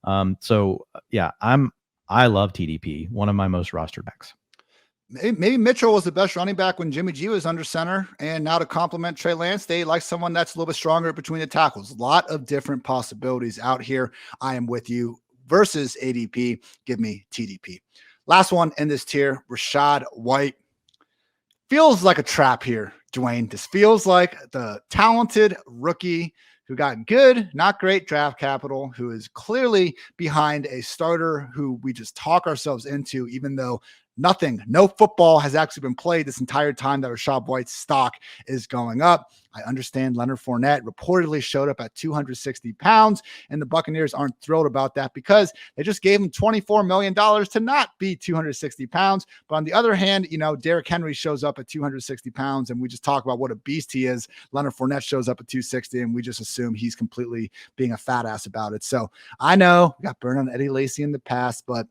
I love TDP, one of my most rostered backs. Maybe Mitchell was the best running back when Jimmy G was under center, and now to complement Trey Lance, they like someone that's a little bit stronger between the tackles. A lot of different possibilities out here. I am with you. Versus ADP, give me TDP. Last one in this tier, Rachaad White. Feels like a trap here, Dwayne. This feels like the talented rookie who got good, not great draft capital, who is clearly behind a starter who we just talk ourselves into, even though no football has actually been played this entire time that Rachaad White's stock is going up. I understand Leonard Fournette reportedly showed up at 260 pounds, and the Buccaneers aren't thrilled about that because they just gave him $24 million to not be 260 pounds. But on the other hand, Derrick Henry shows up at 260 pounds, and we just talk about what a beast he is. Leonard Fournette shows up at 260, and we just assume he's completely being a fat ass about it. So I know we got burned on Eddie Lacy in the past, but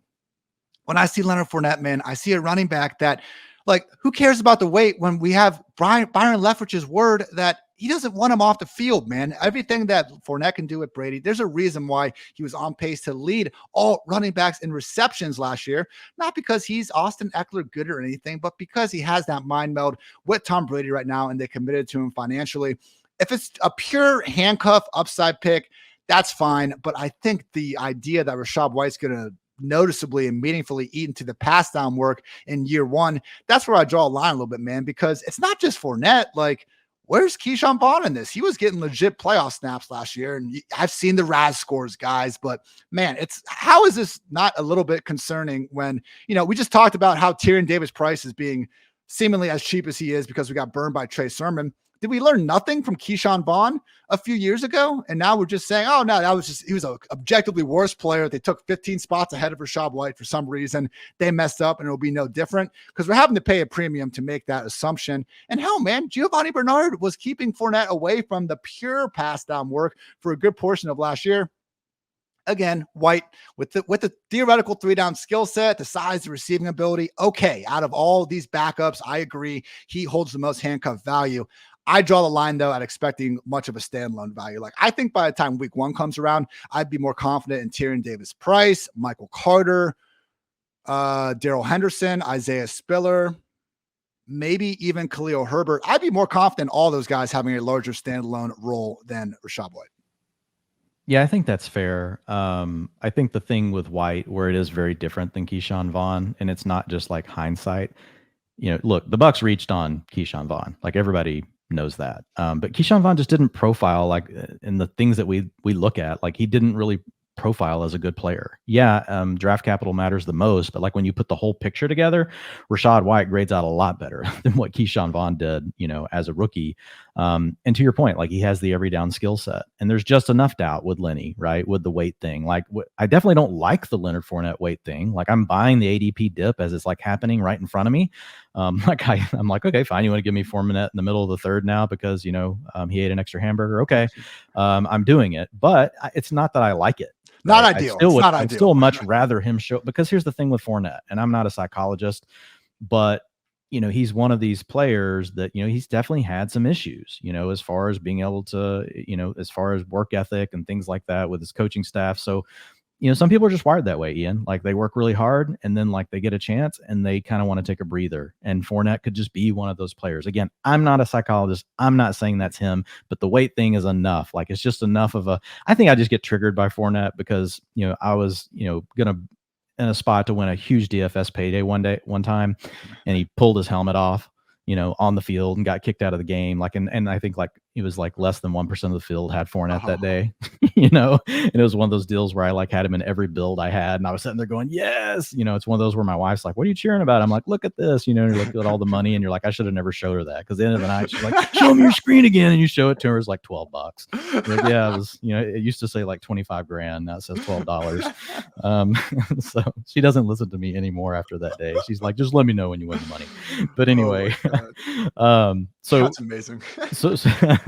when I see Leonard Fournette, man, I see a running back that, like, who cares about the weight when we have Byron Leftwich's word that he doesn't want him off the field, man. Everything that Fournette can do with Brady, there's a reason why he was on pace to lead all running backs in receptions last year. Not because he's Austin Eckler good or anything, but because he has that mind meld with Tom Brady right now, and they committed to him financially. If it's a pure handcuff upside pick, that's fine. But I think the idea that Rachaad White's going to noticeably and meaningfully eat into the pass down work in year 1, that's where I draw a line a little bit, man, because it's not just Fournette. Like, where's Keyshawn Vaughn in this? He was getting legit playoff snaps last year, and I've seen the RAS scores, guys, but man, how is this not a little bit concerning when, we just talked about how Tyrion Davis-Price is being seemingly as cheap as he is because we got burned by Trey Sermon. Did we learn nothing from Keyshawn Vaughn a few years ago? And now we're just saying, oh, no, he was an objectively worse player. They took 15 spots ahead of Rachaad White for some reason. They messed up, and it'll be no different because we're having to pay a premium to make that assumption. And hell, man, Giovanni Bernard was keeping Fournette away from the pure pass down work for a good portion of last year. Again, White with the theoretical 3-down skill set, the size, the receiving ability. Okay, out of all these backups, I agree he holds the most handcuff value. I draw the line, though, at expecting much of a standalone value. Like, I think by the time week 1 comes around, I'd be more confident in Tyrion Davis-Price, Michael Carter, Darrell Henderson, Isaiah Spiller, maybe even Khalil Herbert. I'd be more confident in all those guys having a larger standalone role than Rachaad White. Yeah, I think that's fair. I think the thing with White, where it is very different than Keyshawn Vaughn, and it's not just like hindsight. Look, the Bucs reached on Keyshawn Vaughn. Like, everybody knows that. But Keyshawn Vaughn just didn't profile like in the things that we look at. Like, he didn't really profile as a good player. Yeah, draft capital matters the most, but like when you put the whole picture together, Rachaad White grades out a lot better than what Keyshawn Vaughn did, as a rookie. And to your point, like, he has the every down skill set, and there's just enough doubt with Lenny, right? With the weight thing. Like, I definitely don't like the Leonard Fournette weight thing. Like, I'm buying the ADP dip as it's like happening right in front of me. I'm like, okay, fine. You want to give me Fournette in the middle of the third now because, he ate an extra hamburger. Okay. I'm doing it, but it's not that I like it. Not ideal. I'd still much rather him show, because here's the thing with Fournette, and I'm not a psychologist, but he's one of these players that, he's definitely had some issues, as far as being able to, as far as work ethic and things like that with his coaching staff. So, some people are just wired that way, Ian. Like they work really hard and then like they get a chance and they kind of want to take a breather. And Fournette could just be one of those players. Again, I'm not a psychologist. I'm not saying that's him, but the weight thing is enough. Like it's just enough of I think I just get triggered by Fournette because, I was, going to in a spot to win a huge DFS payday one time, and he pulled his helmet off, on the field and got kicked out of the game. Like, and I think like it was like less than 1% of the field had Fournette that day, and it was one of those deals where I like had him in every build I had. And I was sitting there going, yes, it's one of those where my wife's like, what are you cheering about? I'm like, look at this, and you're like, at all the money. And you're like, I should have never showed her that. Cause at the end of the night, she's like, show me your screen again. And you show it to her. It's like $12. Like, yeah, it was, it used to say like 25 grand. Now it says $12. So she doesn't listen to me anymore after that day. She's like, just let me know when you win the money. But anyway, so that's amazing. so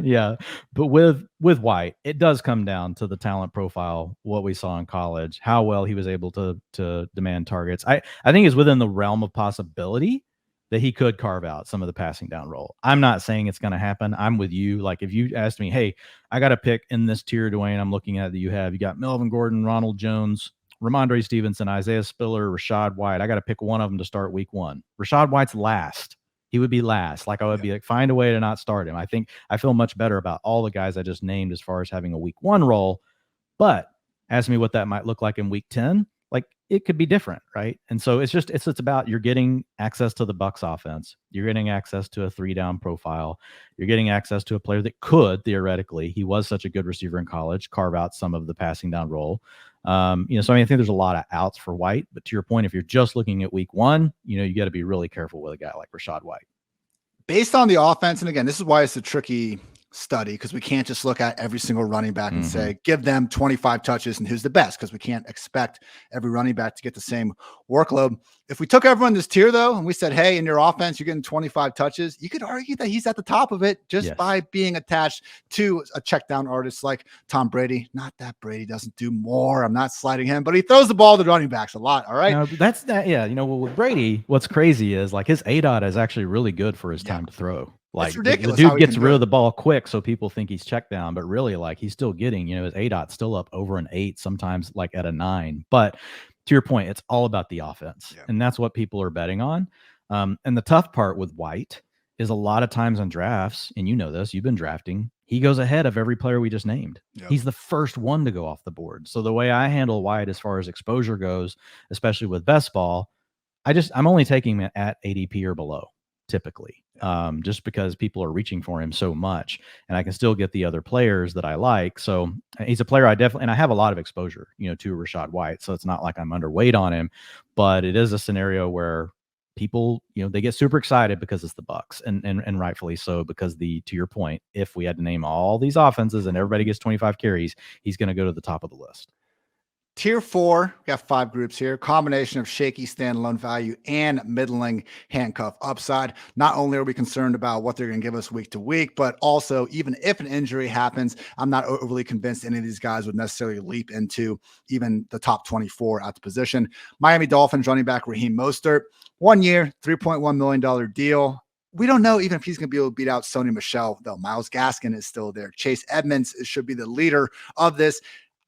yeah, but with White, it does come down to the talent profile, what we saw in college, how well he was able to demand targets. I think it's within the realm of possibility that he could carve out some of the passing down role. I'm not saying it's going to happen. I'm with you. Like if you asked me, hey, I got to pick in this tier, Dwayne, I'm looking at that you got Melvin Gordon, Ronald Jones, Ramondre Stevenson, Isaiah Spiller, Rashad White. I got to pick one of them to start week 1. Rashad White's last. He would be last. Like I would be like, find a way to not start him. I feel much better about all the guys I just named as far as having a week 1 role. But ask me what that might look like in week 10. Like it could be different, right? And so it's about you're getting access to the Bucs offense. You're getting access to a 3-down profile. You're getting access to a player that could theoretically, he was such a good receiver in college, carve out some of the passing down role. So I think there's a lot of outs for White, but to your point, if you're just looking at week 1, you got to be really careful with a guy like Rashad White. Based on the offense, and again, this is why it's a tricky study because we can't just look at every single running back and say, give them 25 touches and who's the best, because we can't expect every running back to get the same workload. If we took everyone this tier though, and we said, hey, in your offense, you're getting 25 touches, you could argue that he's at the top of it just by being attached to a check down artist like Tom Brady. Not that Brady doesn't do more. I'm not sliding him, but he throws the ball to the running backs a lot. All right. No, that's that. Yeah. With Brady, what's crazy is like his ADOT is actually really good for his time to throw. Like the dude gets rid of the ball quick, so people think he's checked down, but really, like he's still getting, his ADOT's still up over an 8, sometimes like at a 9. But to your point, it's all about the offense, and that's what people are betting on. And the tough part with White is a lot of times on drafts, and this, you've been drafting, he goes ahead of every player we just named. He's the first one to go off the board. So the way I handle White as far as exposure goes, especially with best ball, I'm only taking him at ADP or below. Typically, just because people are reaching for him so much, and I can still get the other players that I like. So he's a player I have a lot of exposure, to Rashad White. So it's not like I'm underweight on him, but it is a scenario where people, they get super excited because it's the Bucs, and rightfully so, because to your point, if we had to name all these offenses and everybody gets 25 carries, he's going to go to the top of the list. Tier 4, we got 5 groups here. Combination of shaky standalone value and middling handcuff upside. Not only are we concerned about what they're going to give us week to week, but also even if an injury happens, I'm not overly convinced any of these guys would necessarily leap into even the top 24 at the position. Miami Dolphins running back Raheem Mostert, 1 year, $3.1 million deal. We don't know even if he's going to be able to beat out Sony Michel, though. Myles Gaskin is still there. Chase Edmonds should be the leader of this.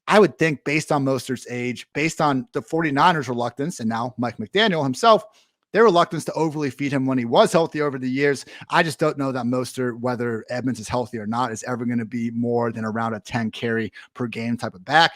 I would think based on Mostert's age, based on the 49ers reluctance, and now Mike McDaniel himself, their reluctance to overly feed him when he was healthy over the years. I just don't know that Mostert, whether Edmonds is healthy or not, is ever going to be more than around a 10 carry per game type of back.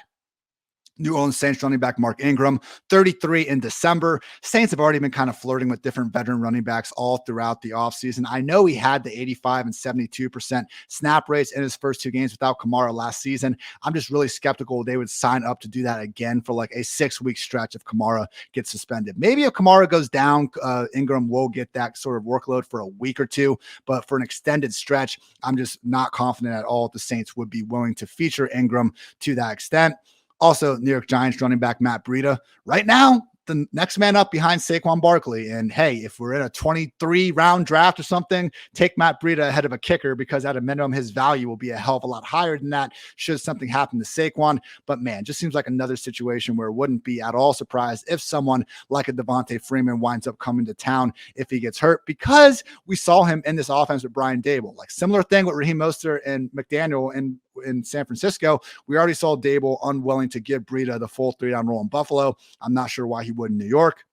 New Orleans Saints running back Mark Ingram, 33 in December. Saints have already been kind of flirting with different veteran running backs all throughout the offseason. I know he had the 85 and 72% snap rates in his first 2 games without Kamara last season. I'm just really skeptical they would sign up to do that again for like a 6-week stretch if Kamara gets suspended. Maybe if Kamara goes down, Ingram will get that sort of workload for a week or 2, but for an extended stretch, I'm just not confident at all the Saints would be willing to feature Ingram to that extent. Also, New York Giants running back Matt Breida. Right now, the next man up behind Saquon Barkley. And hey, if we're in a 23 round draft or something, take Matt Breida ahead of a kicker, because at a minimum, his value will be a hell of a lot higher than that should something happen to Saquon. But man, just seems like another situation where it wouldn't be at all surprised if someone like a Devontae Freeman winds up coming to town if he gets hurt, because we saw him in this offense with Brian Dable. Like similar thing with Raheem Mostert and McDaniel in San Francisco. We already saw Dable unwilling to give Breida the full 3-down role in Buffalo. I'm not sure why he would in New York.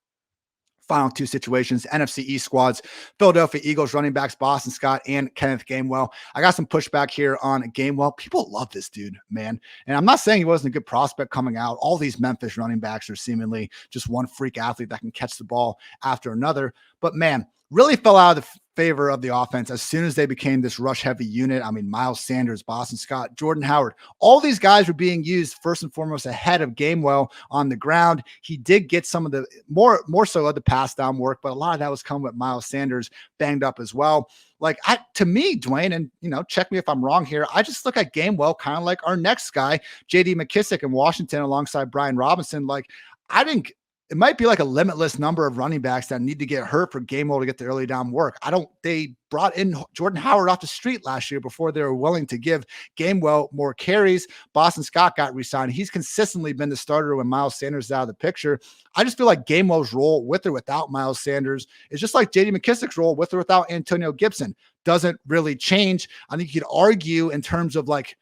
Final two situations, NFC East squads, Philadelphia Eagles running backs, Boston Scott and Kenneth Gainwell. I got some pushback here on Gainwell. People love this dude, man. And I'm not saying he wasn't a good prospect coming out. All these Memphis running backs are seemingly just one freak athlete that can catch the ball after another. But man, really fell out of the favor of the offense as soon as they became this rush heavy unit. I mean, Miles Sanders, Boston Scott, Jordan Howard, all these guys were being used first and foremost ahead of Gainwell on the ground. He did get some of the more so of the pass down work, but a lot of that was coming with Miles Sanders banged up as well. Like to me, Dwayne, and check me if I'm wrong here, I just look at Gainwell kind of like our next guy, JD McKissick in Washington alongside Brian Robinson. Like I think it might be like a limitless number of running backs that need to get hurt for Gainwell to get the early down work. They brought in Jordan Howard off the street last year before they were willing to give Gainwell more carries. Boston Scott got re-signed. He's consistently been the starter when Miles Sanders is out of the picture. I just feel like Gainwell's role with or without Miles Sanders is just like JD McKissick's role with or without Antonio Gibson. Doesn't really change. I think you could argue in terms of like,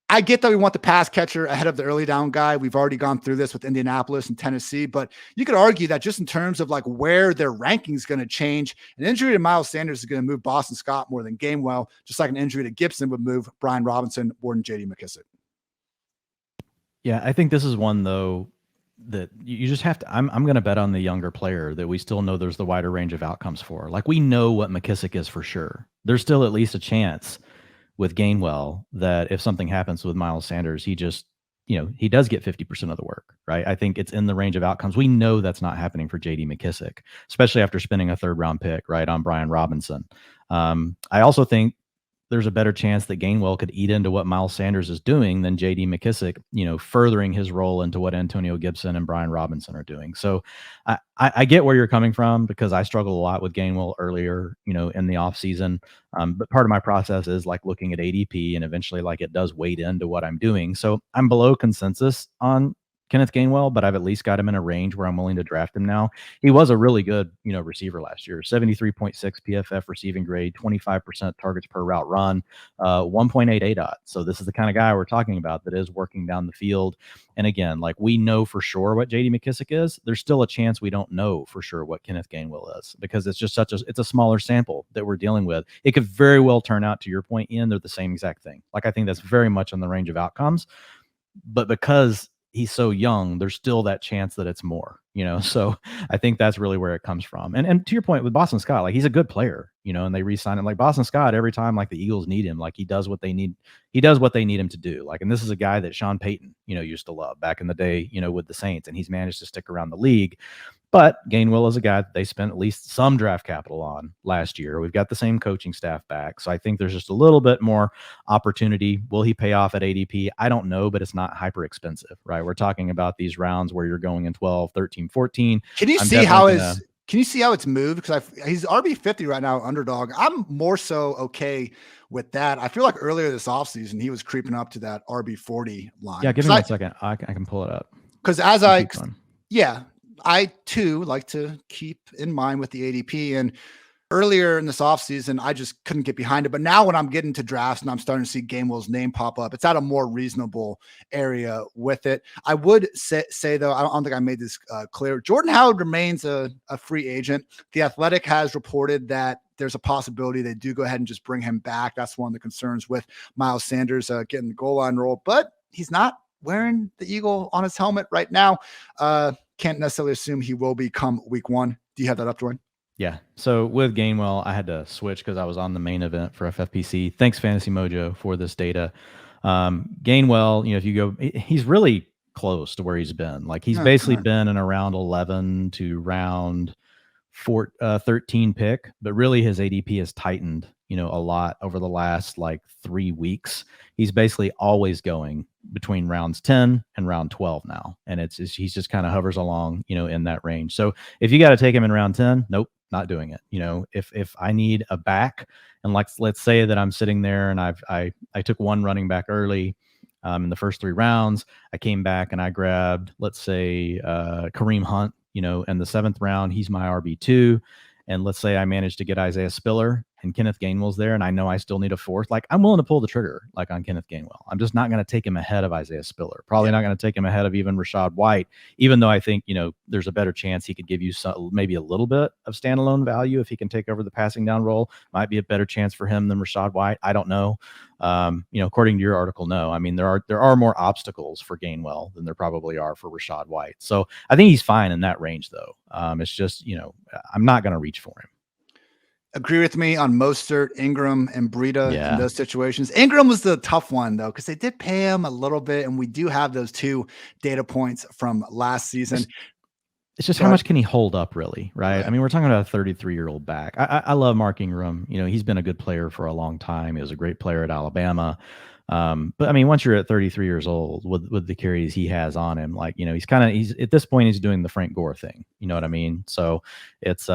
I get that we want the pass catcher ahead of the early down guy. We've already gone through this with Indianapolis and Tennessee, but you could argue that just in terms of like where their ranking is going to change, an injury to Miles Sanders is going to move Boston Scott more than Gainwell, just like an injury to Gibson would move Brian Robinson more than JD McKissick. Yeah, I think this is one though that you just have to, I'm going to bet on the younger player that we still know there's the wider range of outcomes for. Like we know what McKissick is for sure. There's still at least a chance with Gainwell that if something happens with Miles Sanders, he just, he does get 50% of the work, right? I think it's in the range of outcomes. We know that's not happening for JD McKissick, especially after spending a 3rd round pick, right, on Brian Robinson. I also think there's a better chance that Gainwell could eat into what Miles Sanders is doing than JD McKissick, furthering his role into what Antonio Gibson and Brian Robinson are doing. So I get where you're coming from, because I struggled a lot with Gainwell earlier, in the offseason. But part of my process is like looking at ADP, and eventually like it does weight into what I'm doing. So I'm below consensus on Kenneth Gainwell, but I've at least got him in a range where I'm willing to draft him now. He was a really good, receiver last year, 73.6 PFF receiving grade, 25% targets per route run, 1.8 ADOT. So this is the kind of guy we're talking about that is working down the field. And again, like we know for sure what JD McKissick is. There's still a chance we don't know for sure what Kenneth Gainwell is, because it's just it's a smaller sample that we're dealing with. It could very well turn out, to your point, Ian, they're the same exact thing. Like I think that's very much in the range of outcomes, but because he's so young, there's still that chance that it's more, so I think that's really where it comes from. And to your point with Boston Scott, like he's a good player, and they re-sign him. Like Boston Scott, every time like the Eagles need him, like he does what they need him to do. Like, and this is a guy that Sean Payton, used to love back in the day, with the Saints, and he's managed to stick around the league. But Gainwell is a guy that they spent at least some draft capital on last year. We've got the same coaching staff back. So I think there's just a little bit more opportunity. Will he pay off at ADP? I don't know, but it's not hyper expensive, right? We're talking about these rounds where you're going in 12, 13, 14. Can you see how it's moved? Because he's RB50 right now, underdog. I'm more so okay with that. I feel like earlier this offseason, he was creeping up to that RB40 line. Yeah, give me 1 second. I can pull it up. Because I too like to keep in mind with the ADP, and earlier in this offseason, I just couldn't get behind it. But now when I'm getting to drafts and I'm starting to see Gainwell's name pop up, it's at a more reasonable area with it. I would say though, I don't think I made this clear. Jordan Howard remains a free agent. The Athletic has reported that there's a possibility they do go ahead and just bring him back. That's one of the concerns with Miles Sanders getting the goal line role, but he's not wearing the eagle on his helmet right now. Can't necessarily assume he will be come week 1. Do you have that up, Dwayne? Yeah. So with Gainwell, I had to switch because I was on the main event for FFPC. Thanks, Fantasy Mojo, for this data. Gainwell, if you go, he's really close to where he's been. Like he's basically been in around 11 to round 13 pick, but really his ADP has tightened a lot over the last like 3 weeks. He's basically always going between rounds 10 and round 12 now. And he's just kind of hovers along, in that range. So if you got to take him in round 10, nope, not doing it. If I need a back, and let's say that I'm sitting there and I took one running back early in the first 3 rounds, I came back and I grabbed, let's say, Kareem Hunt, in the 7th round, he's my RB2. And let's say I managed to get Isaiah Spiller and Kenneth Gainwell's there, and I know I still need a 4th. Like, I'm willing to pull the trigger, like on Kenneth Gainwell. I'm just not going to take him ahead of Isaiah Spiller. Probably not going to take him ahead of even Rachaad White, even though I think, there's a better chance he could give you maybe a little bit of standalone value if he can take over the passing down role. Might be a better chance for him than Rachaad White. I don't know. According to your article, no. I mean, there are more obstacles for Gainwell than there probably are for Rachaad White. So I think he's fine in that range, though. It's just, I'm not going to reach for him. Agree with me on Mostert, Ingram, and Breida in those situations. Ingram was the tough one, though, because they did pay him a little bit, and we do have those 2 data points from last season. It's just how much can he hold up, really, right? I mean, we're talking about a 33-year-old back. I love Mark Ingram. He's been a good player for a long time. He was a great player at Alabama. But I mean, once you're at 33 years old with the carries he has on him, like, he's at this point, he's doing the Frank Gore thing. You know what I mean? So it's,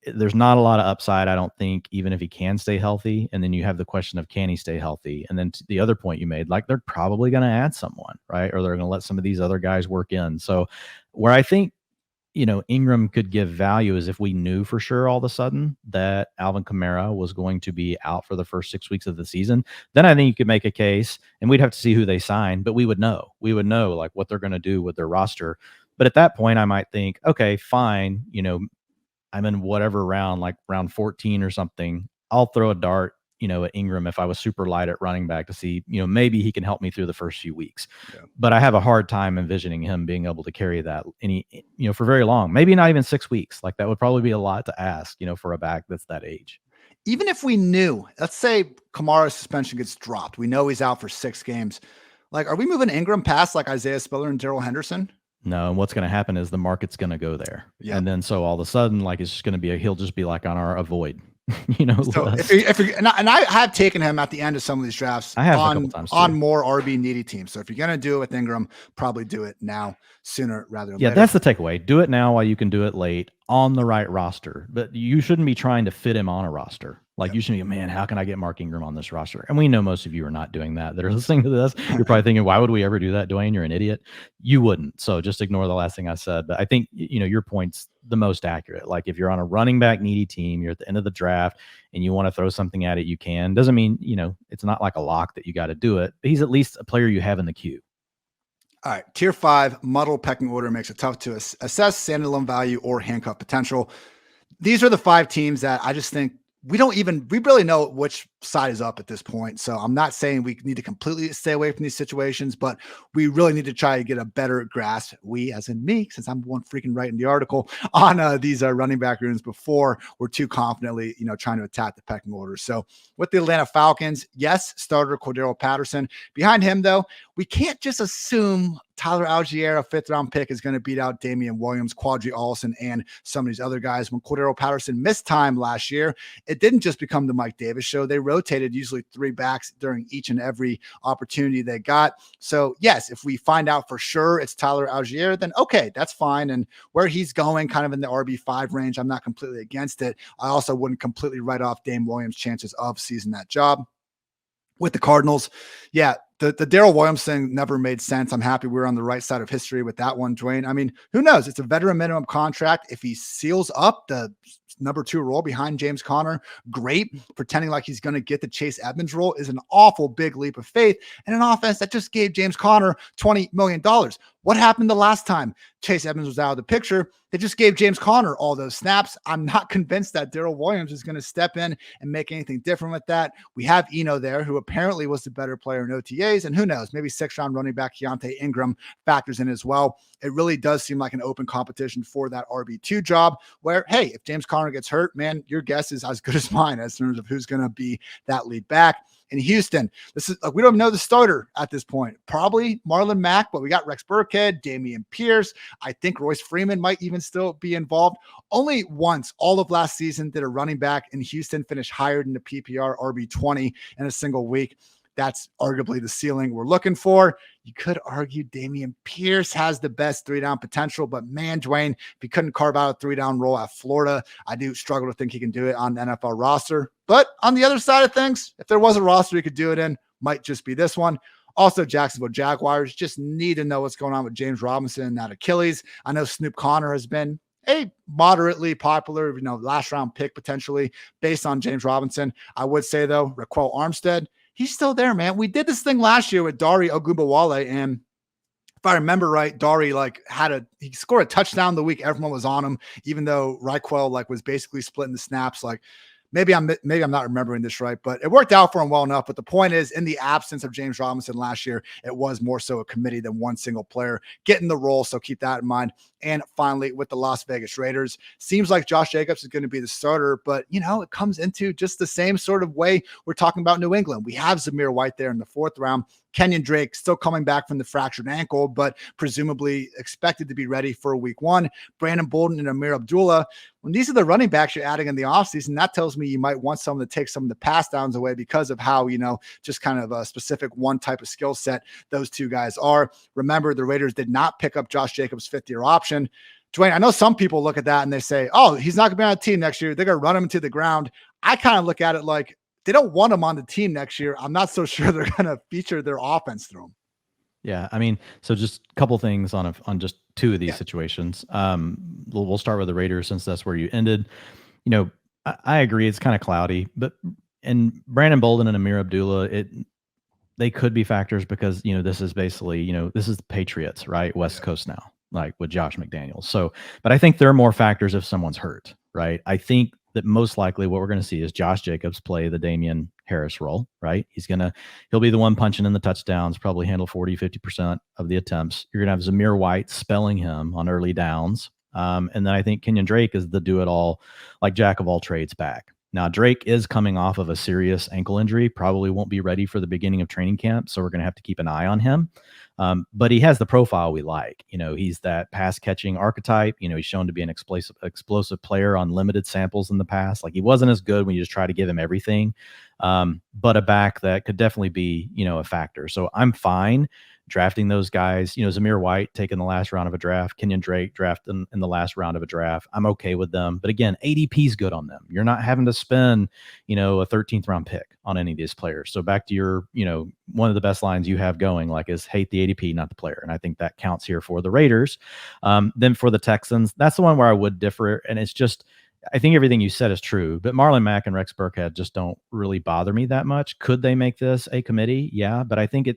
there's not a lot of upside, I don't think, even if he can stay healthy. And then you have the question of, can he stay healthy? And then the other point you made, like, they're probably going to add someone, right? Or they're going to let some of these other guys work in. So where I think, Ingram could give value is if we knew for sure all of a sudden that Alvin Kamara was going to be out for the first 6 weeks of the season. Then I think you could make a case, and we'd have to see who they sign, but we would know like what they're going to do with their roster. But at that point, I might think, okay, fine. I'm in whatever round, like round 14 or something. I'll throw a dart, at Ingram if I was super light at running back to see, maybe he can help me through the first few weeks. Yeah. But I have a hard time envisioning him being able to carry that for very long, maybe not even 6 weeks. Like, that would probably be a lot to ask, for a back that's that age. Even if we knew, let's say Kamara's suspension gets dropped, we know he's out for 6 games. Like, are we moving Ingram past like Isaiah Spiller and Darrell Henderson? No, and what's going to happen is the market's going to go there. Yeah. And then so all of a sudden, like, it's just going to be he'll just be like on our avoid. So if you're, and I have taken him at the end of some of these drafts. I have a couple times on more RB needy teams. So if you're gonna do it with Ingram, probably do it now sooner rather than later. That's the takeaway. Do it now while you can do it late on the right roster. But you shouldn't be trying to fit him on a roster. Like, you should be, man, how can I get Mark Ingram on this roster? And we know most of you are not doing that are listening to this. You're probably thinking, why would we ever do that, Dwayne? You're an idiot. You wouldn't. So just ignore the last thing I said. But I think, your point's the most accurate. Like, if you're on a running back needy team, you're at the end of the draft and you want to throw something at it, you can. Doesn't mean, it's not like a lock that you got to do it. But he's at least a player you have in the queue. All right. Tier 5, muddled pecking order makes it tough to assess standalone value or handcuff potential. These are the 5 teams that I just think we barely know which side is up at this point. So I'm not saying we need to completely stay away from these situations, but we really need to try to get a better grasp. We, as in me, since I'm the one freaking writing the article on these running back rooms before we're too confidently, trying to attack the pecking order. So with the Atlanta Falcons, yes, starter Cordero Patterson. Behind him, though, we can't just assume Tyler Algier, a 5th-round pick, is going to beat out Damian Williams, Quadri Allison, and some of these other guys. When Cordero Patterson missed time last year, it didn't just become the Mike Davis show. They rotated usually 3 backs during each and every opportunity they got. So, yes, if we find out for sure it's Tyler Algier, then okay, that's fine. And where he's going, kind of in the RB5 range, I'm not completely against it. I also wouldn't completely write off Dame Williams' chances of seizing that job. With the Cardinals, the Darrell Williams thing never made sense. I'm happy we're on the right side of history with that one, Dwayne. I mean, who knows? It's a veteran minimum contract. If he seals up the number 2 role behind James Conner, great. Pretending like he's going to get the Chase Edmonds role is an awful big leap of faith in an offense that just gave James Conner $20 million. What happened the last time Chase Edmonds was out of the picture? They just gave James Conner all those snaps. I'm not convinced that Darrell Williams is going to step in and make anything different with that. We have Eno there, who apparently was the better player in OTAs, and who knows, maybe 6th-round running back Keontae Ingram factors in as well. It really does seem like an open competition for that RB2 job where, hey, if James Conner gets hurt, man, your guess is as good as mine as in terms of who's going to be that lead back. In Houston, this is we don't even know the starter at this point. Probably Marlon Mack, but we got Rex Burkhead, Dameon Pierce. I think Royce Freeman might even still be involved. Only once all of last season did a running back in Houston finish higher than the PPR RB20 in a single week. That's arguably the ceiling we're looking for. You could argue Dameon Pierce has the best 3-down potential, but man, Dwayne, if he couldn't carve out a 3-down role at Florida, I do struggle to think he can do it on the NFL roster. But on the other side of things, if there was a roster he could do it in, might just be this one. Also, Jacksonville Jaguars just need to know what's going on with James Robinson and that Achilles. I know Snoop Connor has been a moderately popular, last round pick potentially based on James Robinson. I would say though, Raquel Armstead, he's still there, man. We did this thing last year with Dari Ogunbowale, and if I remember right, Dari he scored a touchdown the week everyone was on him, even though Raquel was basically splitting the snaps. Maybe I'm not remembering this right, but it worked out for him well enough. But the point is, in the absence of James Robinson last year, it was more so a committee than one single player getting the role. So keep that in mind. And finally, with the Las Vegas Raiders, seems like Josh Jacobs is going to be the starter, but it comes into just the same sort of way we're talking about New England. We have Zamir White there in the 4th round. Kenyon Drake still coming back from the fractured ankle, but presumably expected to be ready for week 1. Brandon Bolden and Amir Abdullah. When these are the running backs you're adding in the offseason, that tells me you might want someone to take some of the pass downs away because of how, just kind of a specific one type of skill set those two guys are. Remember, the Raiders did not pick up Josh Jacobs' 5th-year option. Dwayne, I know some people look at that and they say, oh, he's not going to be on a team next year. They're going to run him into the ground. I kind of look at it like they don't want him on the team next year. I'm not so sure they're going to feature their offense through him. Yeah, I mean, so just a couple things on just two of these situations. We'll start with the Raiders since that's where you ended. I agree it's kind of cloudy, but and Brandon Bolden and Amir Abdullah, they could be factors because this is basically this is the Patriots, right? West Coast now, with Josh McDaniels. So, but I think there are more factors if someone's hurt, right? I think that most likely what we're going to see is Josh Jacobs play the Damian Harris role, right? He'll be the one punching in the touchdowns, probably handle 40-50% of the attempts. You're going to have Zamir White spelling him on early downs. And then I think Kenyon Drake is the do-it-all, jack of all trades back. Now, Drake is coming off of a serious ankle injury, probably won't be ready for the beginning of training camp, so we're going to have to keep an eye on him. But he has the profile we like. He's that pass-catching archetype. He's shown to be an explosive player on limited samples in the past. He wasn't as good when you just try to give him everything, but a back that could definitely be, a factor. So I'm fine drafting those guys. Zamir White taking the last round of a draft, Kenyon Drake drafting in the last round of a draft. I'm okay with them. But again, ADP is good on them. You're not having to spend, a 13th round pick on any of these players. So back to your, one of the best lines you have going is hate the ADP, not the player. And I think that counts here for the Raiders. Then for the Texans, that's the one where I would differ. And it's just, I think everything you said is true, but Marlon Mack and Rex Burkhead just don't really bother me that much. Could they make this a committee? Yeah, but I think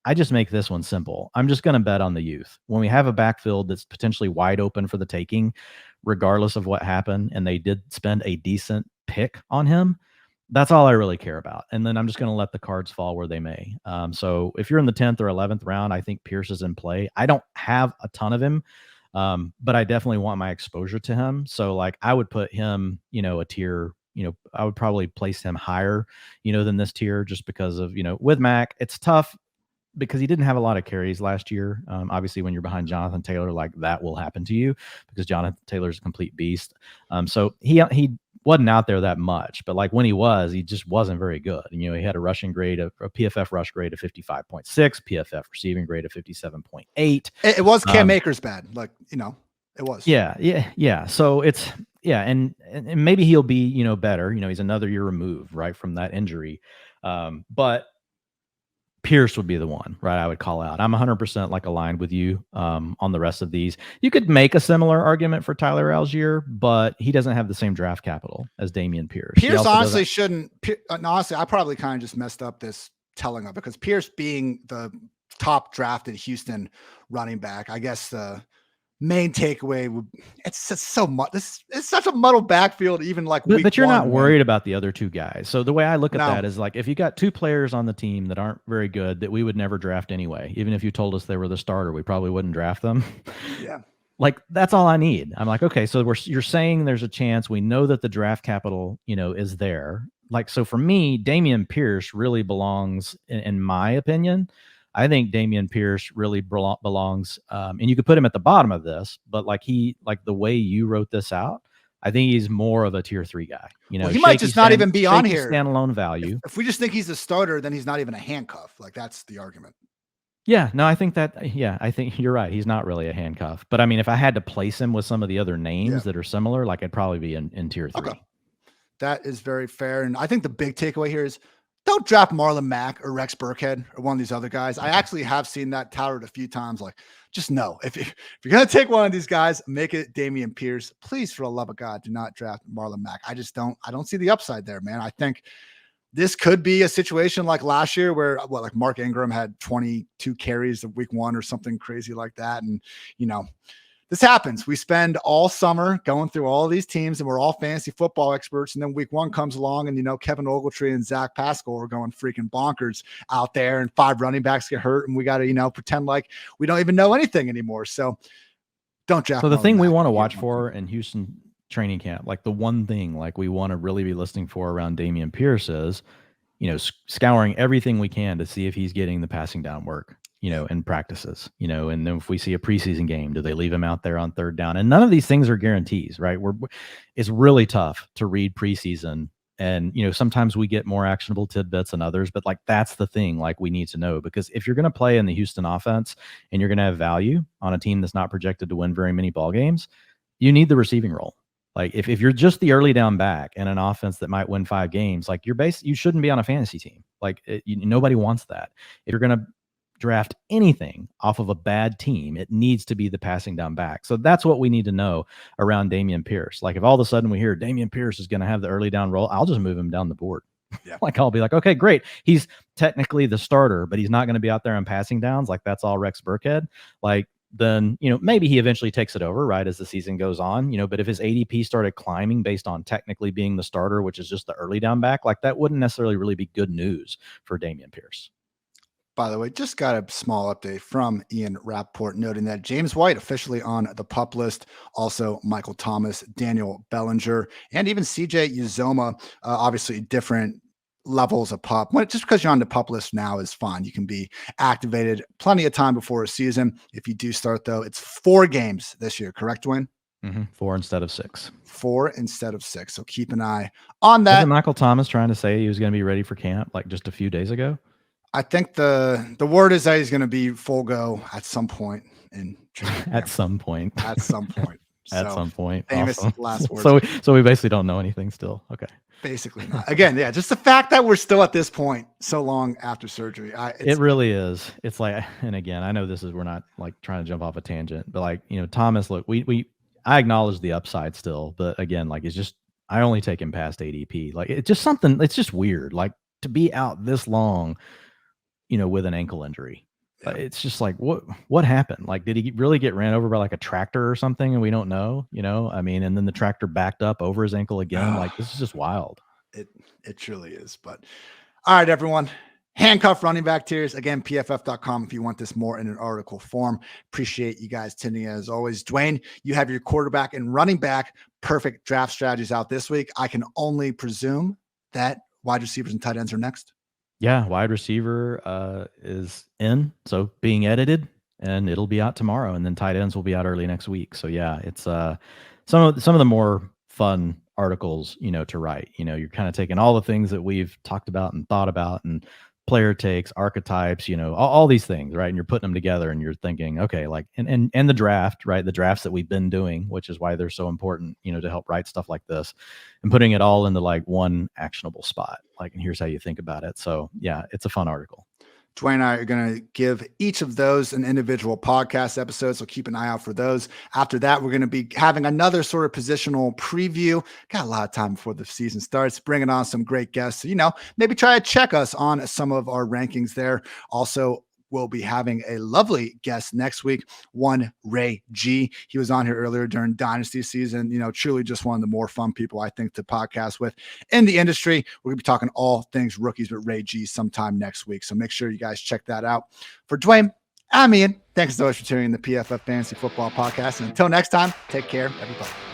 I just make this one simple. I'm just going to bet on the youth. When we have a backfield that's potentially wide open for the taking, regardless of what happened, and they did spend a decent pick on him, that's all I really care about. And then I'm just going to let the cards fall where they may. So if you're in the 10th or 11th round, I think Pierce is in play. I don't have a ton of him, but I definitely want my exposure to him. So I would put him, a tier, I would probably place him higher, than this tier just because of, with Mac, it's tough because he didn't have a lot of carries last year. Obviously, when you're behind Jonathan Taylor, that will happen to you because Jonathan Taylor's a complete beast. So he wasn't out there that much, but when he was, he just wasn't very good. And, he had a rushing grade of a PFF rush grade of 55.6, PFF receiving grade of 57.8. It was Cam Akers bad. It was. Yeah. So it's, and maybe he'll be, better. He's another year removed, right, from that injury. But Pierce would be the one, right? I would call out. I'm 100% aligned with you on the rest of these. You could make a similar argument for Tyler Algier, but he doesn't have the same draft capital as Dameon Pierce. Pierce honestly shouldn't. Honestly, I probably kind of just messed up this telling of it because Pierce being the top drafted Houston running back, I guess the main takeaway would it's just so much. It's such a muddled backfield, even but you're not worried about the other two guys. So the way I look at that is if you got two players on the team that aren't very good that we would never draft anyway, even if you told us they were the starter, we probably wouldn't draft them. Yeah. That's all I need. I'm okay, so you're saying there's a chance. We know that the draft capital, is there. like, so for me, Dameon Pierce really belongs, in my opinion. I think Dameon Pierce really belongs, and you could put him at the bottom of this, but like the way you wrote this out, I think he's more of a tier 3 guy. You know, well, he might just not even be on here. Standalone value. If we just think he's a starter, then he's not even a handcuff. Like, that's the argument. Yeah, no, I think you're right. He's not really a handcuff. But I mean, if I had to place him with some of the other names that are similar, like I'd probably be in tier 3. Okay. That is very fair. And I think the big takeaway here is don't draft Marlon Mack or Rex Burkhead or one of these other guys. I actually have seen that touted a few times. Like, just know if you're going to take one of these guys, make it Dameon Pierce. Please, for the love of God, do not draft Marlon Mack. I don't see the upside there, man. I think this could be a situation like last year where like Mark Ingram had 22 carries of week 1 or something crazy like that. And, this happens. We spend all summer going through all these teams and we're all fantasy football experts. And then week 1 comes along and, Kevin Ogletree and Zach Pascal are going freaking bonkers out there and 5 running backs get hurt. And we got to, pretend like we don't even know anything anymore. So don't draft. So the thing we want to watch for in Houston training camp, like the one thing like we want to really be listening for around Dameon Pierce is, scouring everything we can to see if he's getting the passing down work, in practices, and then if we see a preseason game, do they leave him out there on 3rd down? And none of these things are guarantees, right? It's really tough to read preseason. And, sometimes we get more actionable tidbits than others, but like, that's the thing, like we need to know, because if you're going to play in the Houston offense and you're going to have value on a team that's not projected to win very many ball games, you need the receiving role. Like if you're just the early down back in an offense that might win 5 games, like you shouldn't be on a fantasy team. Like nobody wants that. If you're going to draft anything off of a bad team, it needs to be the passing down back. So that's what we need to know around Dameon Pierce. Like if all of a sudden we hear Dameon Pierce is going to have the early down role, I'll just move him down the board. Yeah. Like I'll be like, okay, great. He's technically the starter, but he's not going to be out there on passing downs. Like that's all Rex Burkhead. Like then, maybe he eventually takes it over, right, as the season goes on, but if his ADP started climbing based on technically being the starter, which is just the early down back, like that wouldn't necessarily really be good news for Dameon Pierce. By the way, just got a small update from Ian Rappaport noting that James White officially on the PUP list. Also, Michael Thomas, Daniel Bellinger, and even CJ Uzomah, obviously different levels of PUP. Just because you're on the PUP list now is fine. You can be activated plenty of time before a season. If you do start, though, it's 4 games this year. Correct, Dwayne? 4 instead of 6. 4 instead of 6. So keep an eye on that. Wasn't Michael Thomas trying to say he was going to be ready for camp like just a few days ago? I think the word is that he's going to be full go at some point at some point. At some point. At some point. Famous awesome. Last words. So we basically don't know anything still. Okay. Basically not. Again, yeah, just the fact that we're still at this point so long after surgery. It really is. It's like, and again, I know we're not like trying to jump off a tangent, but like, Thomas, look, I acknowledge the upside still, but again, like I only take him past ADP. Like it's just weird. Like to be out this long, with an ankle injury. Yeah. It's just like, what happened? Like, did he really get ran over by like a tractor or something? And we don't know, I mean, and then the tractor backed up over his ankle again. Like, this is just wild. It truly is. But all right, everyone. Handcuff running back tiers. Again, pff.com if you want this more in an article form. Appreciate you guys tuning in as always. Dwayne, you have your quarterback and running back perfect draft strategies out this week. I can only presume that wide receivers and tight ends are next. Yeah, wide receiver is in, so being edited, and it'll be out tomorrow, and then tight ends will be out early next week. So yeah, it's some of the more fun articles, to write. You're kind of taking all the things that we've talked about and thought about, and player takes, archetypes, all these things, right? And you're putting them together, and you're thinking, okay, like, and the draft, right? The drafts that we've been doing, which is why they're so important, to help write stuff like this, and putting it all into like one actionable spot. Like, and here's how you think about it. So yeah, it's a fun article. Dwayne and I are going to give each of those an individual podcast episode, so keep an eye out for those. After that, we're going to be having another sort of positional preview. Got a lot of time before the season starts, bringing on some great guests. So, maybe try to check us on some of our rankings there. Also, we'll be having a lovely guest next week, one Ray G. He was on here earlier during Dynasty season. Truly just one of the more fun people I think to podcast with in the industry. We're going to be talking all things rookies with Ray G sometime next week. So make sure you guys check that out. For Dwayne, I'm Ian. Thanks so much for tuning in the PFF Fantasy Football Podcast. And until next time, take care, everybody.